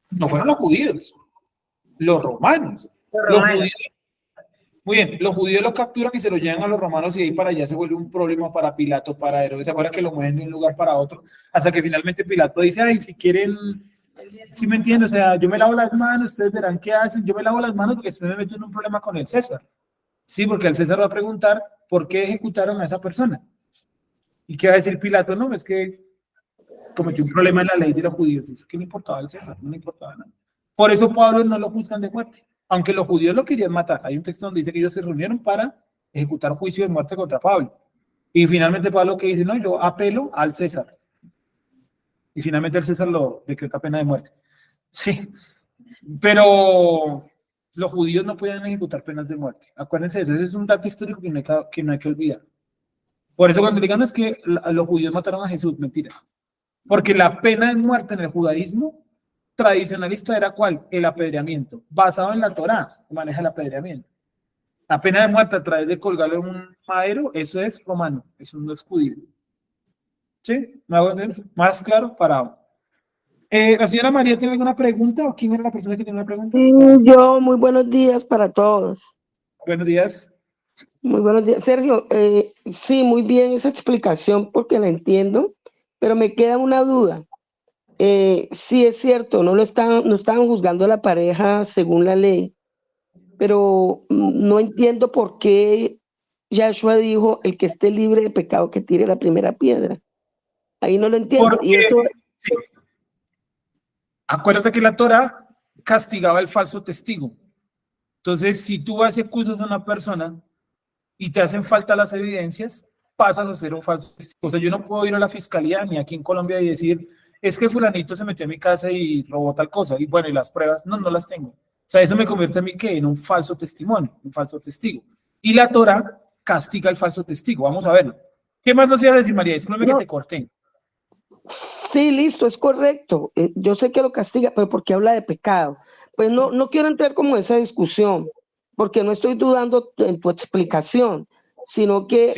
A: No fueron los judíos, los romanos. Los judíos, muy bien, los judíos lo capturan y se lo llevan a los romanos y de ahí para allá se vuelve un problema para Pilato, para Herodes. ¿Se acuerdan que lo mueven de un lugar para otro? Hasta que finalmente Pilato dice, ay, si quieren, ¿sí me entienden? O sea, yo me lavo las manos, ustedes verán qué hacen, yo me lavo las manos porque después me meto en un problema con el César. Sí, porque el César va a preguntar por qué ejecutaron a esa persona. ¿Y qué va a decir Pilato? No, es que cometió un problema en la ley de los judíos. Eso que no importaba al César, no le importaba nada. Por eso Pablo no lo juzgan de muerte, aunque los judíos lo querían matar. Hay un texto donde dice que ellos se reunieron para ejecutar juicio de muerte contra Pablo. Y finalmente Pablo que dice, no, yo apelo al César. Y finalmente el César lo decreta pena de muerte. Sí, pero los judíos no podían ejecutar penas de muerte. Acuérdense de eso, ese es un dato histórico que no hay que olvidar. Por eso cuando digan es que los judíos mataron a Jesús, mentira. Porque la pena de muerte en el judaísmo tradicionalista era ¿cuál? El apedreamiento. Basado en la Torá, maneja el apedreamiento. La pena de muerte a través de colgarlo en un madero, eso es romano, eso no es judío. ¿Sí? ¿Me hago entender? Más claro, parado. ¿La señora María tiene alguna pregunta o quién era la persona que tiene una pregunta?
H: Yo, muy buenos días para todos.
A: Buenos días.
H: Muy buenos días. Sergio, sí, muy bien esa explicación porque la entiendo, pero me queda una duda. Sí, es cierto, no estaban juzgando a la pareja según la ley, pero no entiendo por qué Yahshua dijo, el que esté libre de pecado que tire la primera piedra. Ahí no lo entiendo.
A: Porque,
H: Y eso,
A: sí. Acuérdate que la Torá castigaba el falso testigo. Entonces, si tú vas y acusas a una persona y te hacen falta las evidencias, pasas a ser un falso testigo. O sea, yo no puedo ir a la fiscalía ni aquí en Colombia y decir, es que fulanito se metió a mi casa y robó tal cosa. Y bueno, y las pruebas, no las tengo. O sea, eso me convierte a mí ¿qué? En un falso testimonio, un falso testigo. Y la Torá castiga al falso testigo. Vamos a verlo. ¿Qué más nos ibas a decir, María? Disculpe que te corté.
H: sí, listo, es correcto. Yo sé que lo castiga, pero porque habla de pecado. Pues no quiero entrar como en esa discusión, porque no estoy dudando en tu explicación, sino que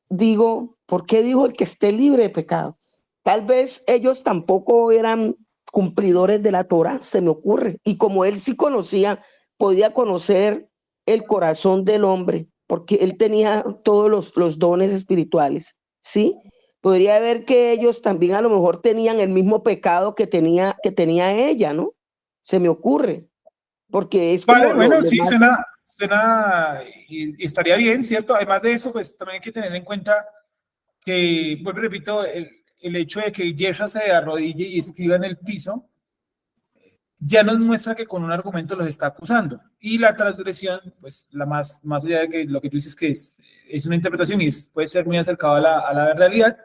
H: digo, ¿por qué dijo el que esté libre de pecado? Tal vez ellos tampoco eran cumplidores de la Torah, se me ocurre. Y como él sí conocía, podía conocer el corazón del hombre, porque él tenía todos los dones espirituales, ¿sí? Podría haber que ellos también a lo mejor tenían el mismo pecado que tenía ella, ¿no? Se me ocurre, porque es como...
A: Vale, bueno, sí, suena y estaría bien, ¿cierto? Además de eso, pues también hay que tener en cuenta que, vuelvo y repito, el hecho de que Yeshua se arrodille y escriba en el piso, ya nos muestra que con un argumento los está acusando. Y la transgresión, pues la más allá de que lo que tú dices que es una interpretación y puede ser muy acercado a la realidad,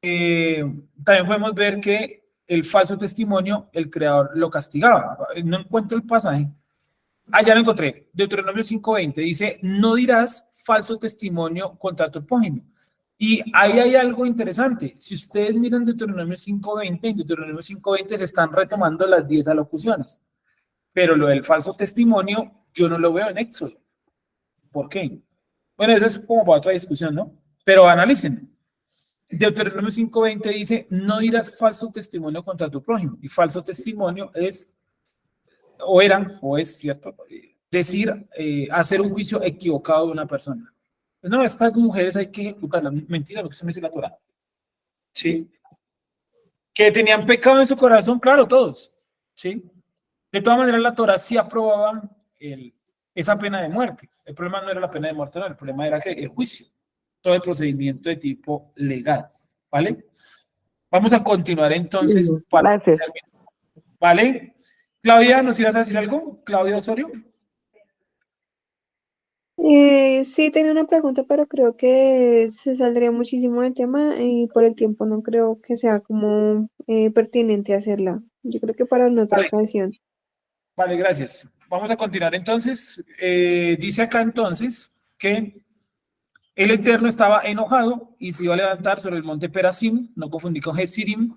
A: también podemos ver que el falso testimonio, el creador lo castigaba. No encuentro el pasaje. Ya lo encontré. Deuteronomio 5:20 dice, no dirás falso testimonio contra tu prójimo. Y ahí hay algo interesante. Si ustedes miran Deuteronomio 5:20, en Deuteronomio 5:20 se están retomando las 10 alocuciones. Pero lo del falso testimonio, yo no lo veo en Éxodo. ¿Por qué? Bueno, eso es como para otra discusión, ¿no? Pero analicen. Deuteronomio 5:20 dice, no dirás falso testimonio contra tu prójimo. Y falso testimonio es, o es cierto, decir, hacer un juicio equivocado de una persona. No, estas mujeres hay que ejecutarlas. Mentira, lo que se me dice la Torá. ¿Sí? Que tenían pecado en su corazón, claro, todos. ¿Sí? De todas maneras, la Torá sí aprobaba esa pena de muerte. El problema no era la pena de muerte, no, el problema era que el juicio. todo el procedimiento de tipo legal, ¿vale? Vamos a continuar entonces.
H: Gracias.
A: ¿Vale? Claudia, ¿nos ibas a decir algo? Claudia Osorio.
D: Sí, tenía una pregunta, pero creo que se saldría muchísimo del tema y por el tiempo no creo que sea como pertinente hacerla. Yo creo que para una otra
A: Vale.
D: ocasión.
A: Vale, gracias. Vamos a continuar entonces. Dice acá entonces que el Eterno estaba enojado y se iba a levantar sobre el monte Perasim, no confundí con Gesirim,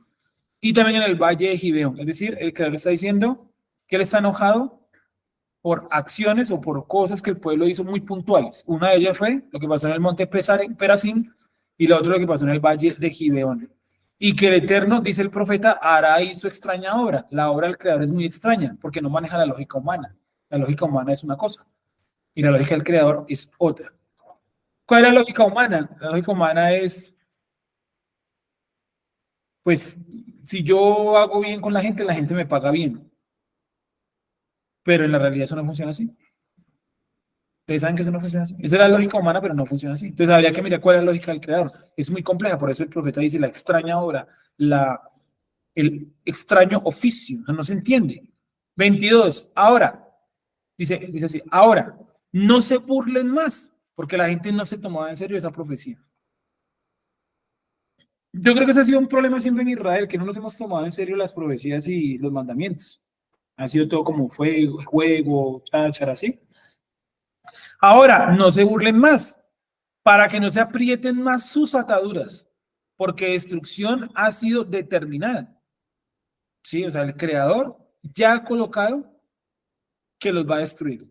A: y también en el valle de Gibeón. Es decir, el Creador está diciendo que él está enojado por acciones o por cosas que el pueblo hizo muy puntuales. Una de ellas fue lo que pasó en el monte Perasim y la otra lo que pasó en el valle de Gibeón. Y que el Eterno, dice el profeta, hará ahí su extraña obra. La obra del Creador es muy extraña porque no maneja la lógica humana. La lógica humana es una cosa y la lógica del Creador es otra. ¿Cuál es la lógica humana? La lógica humana es, pues, si yo hago bien con la gente me paga bien. Pero en la realidad eso no funciona así. Ustedes saben que eso no funciona así. Esa es la lógica humana, pero no funciona así. Entonces habría que mirar cuál es la lógica del Creador. Es muy compleja, por eso el profeta dice la extraña obra, el extraño oficio. No se entiende. 22. Ahora, dice así, ahora, no se burlen más, porque la gente no se tomaba en serio esa profecía. Yo creo que ese ha sido un problema siempre en Israel, que no nos hemos tomado en serio las profecías y los mandamientos. Ha sido todo como juego, cháchara, así. Ahora, no se burlen más, para que no se aprieten más sus ataduras, porque destrucción ha sido determinada. Sí, o sea, el Creador ya ha colocado que los va a destruir.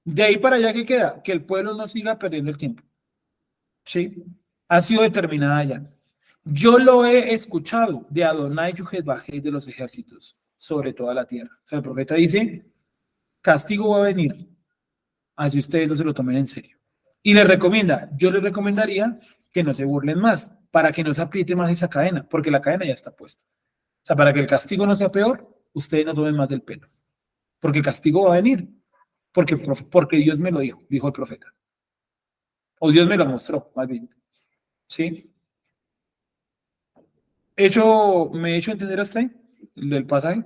A: De ahí para allá, ¿qué queda? Que el pueblo no siga perdiendo el tiempo. Sí, ha sido determinada ya. Yo lo he escuchado de Adonai Yuhet-Bajei de los ejércitos sobre toda la tierra. O sea, el profeta dice, castigo va a venir, así ustedes no se lo tomen en serio. Y les recomienda, yo les recomendaría que no se burlen más, para que no se apriete más esa cadena, porque la cadena ya está puesta. O sea, para que el castigo no sea peor, ustedes no tomen más del pelo, porque el castigo va a venir, porque Dios me lo dijo el profeta. O Dios me lo mostró, más bien. ¿Sí? ¿Me he hecho entender hasta ahí? Del pasaje.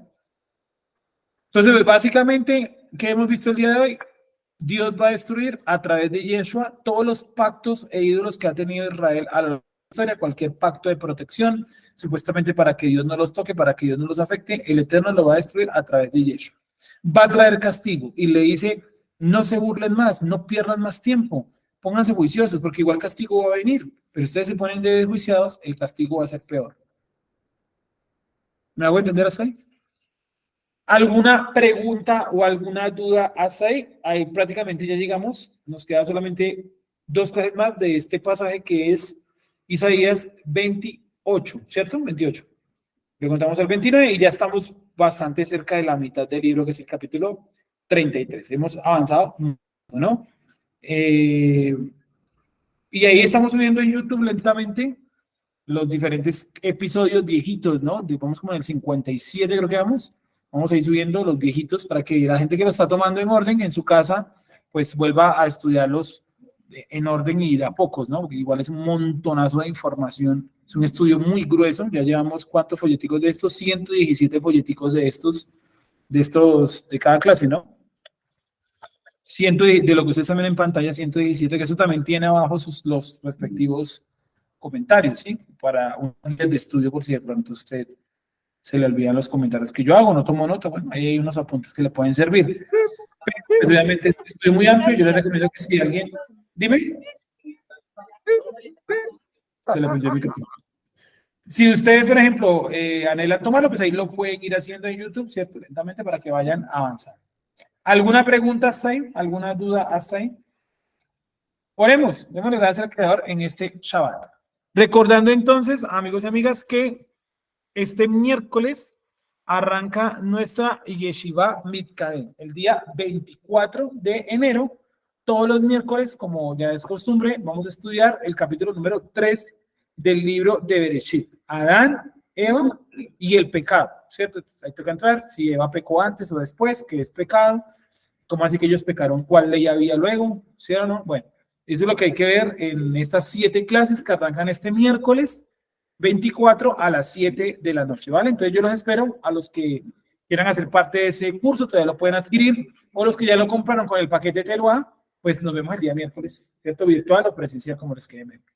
A: Entonces, pues, básicamente, ¿qué hemos visto el día de hoy? Dios va a destruir a través de Yeshua todos los pactos e ídolos que ha tenido Israel a lo largo de la historia, cualquier pacto de protección, supuestamente para que Dios no los toque, para que Dios no los afecte, el Eterno lo va a destruir a través de Yeshua. Va a traer castigo y le dice, no se burlen más, no pierdan más tiempo, pónganse juiciosos, porque igual castigo va a venir, pero ustedes se ponen de desjuiciados, el castigo va a ser peor. ¿Me hago entender hasta ahí? ¿Alguna pregunta o alguna duda hasta ahí? Ahí prácticamente ya llegamos. Nos queda solamente 2 clases más de este pasaje que es Isaías 28, ¿cierto? 28. Le contamos al 29 y ya estamos bastante cerca de la mitad del libro, que es el capítulo 33. Hemos avanzado, ¿no? Y ahí estamos subiendo en YouTube lentamente los diferentes episodios viejitos, ¿no? Vamos como en el 57, creo que vamos. Vamos a ir subiendo los viejitos para que la gente que lo está tomando en orden en su casa, pues vuelva a estudiarlos en orden y de a pocos, ¿no? Porque igual es un montonazo de información. Es un estudio muy grueso. Ya llevamos ¿cuántos folleticos de estos? 117 folleticos de de cada clase, ¿no? 100 de lo que ustedes están viendo en pantalla, 117, que eso también tiene abajo los respectivos comentarios, ¿sí? Para un día de estudio, por si de pronto usted se le olvidan los comentarios que yo hago, no tomo nota, bueno, ahí hay unos apuntes que le pueden servir. Pero, obviamente, estoy muy amplio, yo le recomiendo que si alguien... Dime. Se le prendió el micrófono. Si ustedes, por ejemplo, anhelan tomarlo, pues ahí lo pueden ir haciendo en YouTube, ¿cierto? Lentamente para que vayan avanzando. ¿Alguna pregunta hasta ahí? ¿Alguna duda hasta ahí? Oremos, démosle gracias al Creador en este Shabbat. Recordando entonces, amigos y amigas, que este miércoles arranca nuestra Yeshiva Mitkaden, el día 24 de enero. Todos los miércoles, como ya es costumbre, vamos a estudiar el capítulo número 3 del libro de Bereshit. Adán, Eva y el pecado, ¿cierto? Hay que entrar si Eva pecó antes o después, que es pecado. ¿Cómo así que ellos pecaron? ¿Cuál ley había luego? ¿Sí o no? Bueno, Eso es lo que hay que ver en estas 7 clases que arrancan este miércoles 24 a las 7 de la noche, ¿vale? Entonces yo los espero a los que quieran hacer parte de ese curso, todavía lo pueden adquirir, o los que ya lo compraron con el paquete Teloa, pues nos vemos el día miércoles, ¿cierto? Virtual o presencial, como les quede mejor.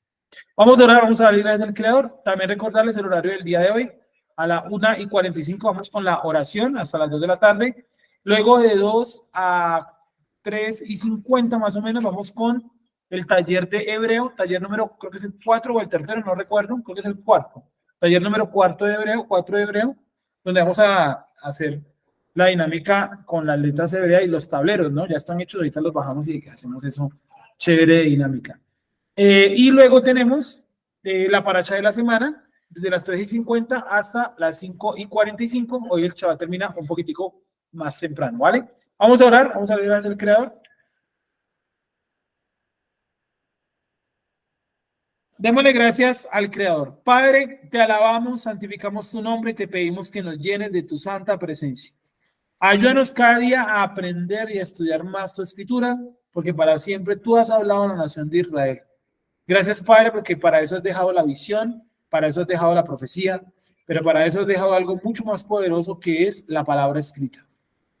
A: Vamos a orar, vamos a darle gracias al Creador. También recordarles el horario del día de hoy. A las 1:45 vamos con la oración hasta las 2 de la tarde. Luego de 2 a 3:50 más o menos vamos con el taller de hebreo, taller número, creo que es el 4 o el tercero, no recuerdo, creo que es el 4. Taller número 4 de hebreo, 4 de hebreo, donde vamos a hacer la dinámica con las letras hebreas y los tableros, ¿no? Ya están hechos, ahorita los bajamos y hacemos eso chévere de dinámica. Y luego tenemos la paracha de la semana, desde las 3:50 hasta las 5:45. Hoy el chaval termina un poquitico más temprano, ¿vale? Vamos a orar, vamos a leer al Creador. Démosle gracias al Creador. Padre, te alabamos, santificamos tu nombre y te pedimos que nos llenes de tu santa presencia. Ayúdanos cada día a aprender y a estudiar más tu escritura, porque para siempre tú has hablado a la nación de Israel. Gracias, Padre, porque para eso has dejado la visión, para eso has dejado la profecía, pero para eso has dejado algo mucho más poderoso que es la palabra escrita.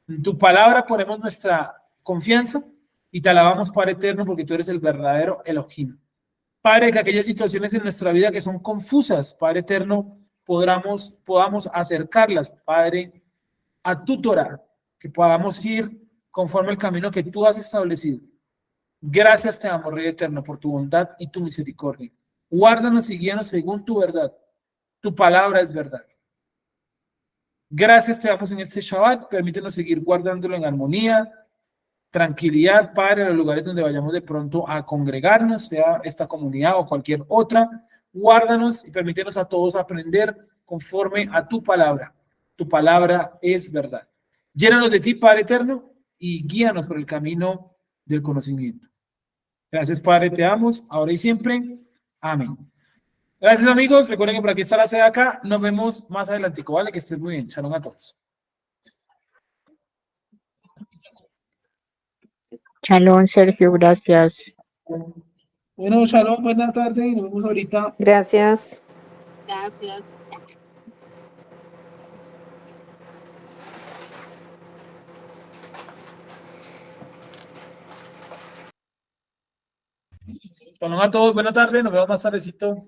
A: En tu palabra ponemos nuestra confianza y te alabamos, Padre eterno, porque tú eres el verdadero Elohim. Padre, que aquellas situaciones en nuestra vida que son confusas, Padre eterno, podamos acercarlas, Padre, a tu Torah, que podamos ir conforme al camino que tú has establecido. Gracias te damos, Rey eterno, por tu bondad y tu misericordia. Guárdanos y guíanos según tu verdad. Tu palabra es verdad. Gracias te damos en este Shabbat. Permítenos seguir guardándolo en armonía, tranquilidad, Padre, en los lugares donde vayamos de pronto a congregarnos, sea esta comunidad o cualquier otra. Guárdanos y permítenos a todos aprender conforme a tu palabra. Tu palabra es verdad. Llénanos de ti, Padre eterno, y guíanos por el camino del conocimiento. Gracias, Padre, te damos, ahora y siempre. Amén. Gracias, amigos. Recuerden que por aquí está la sede acá. Nos vemos más adelante, ¿vale? Que estén muy bien. Shalom a todos.
I: Shalom, Sergio, gracias.
A: Bueno, shalom, buena tarde. Nos vemos ahorita.
H: Gracias.
I: Gracias.
A: Shalom a todos, buena tarde. Nos vemos más tardecito.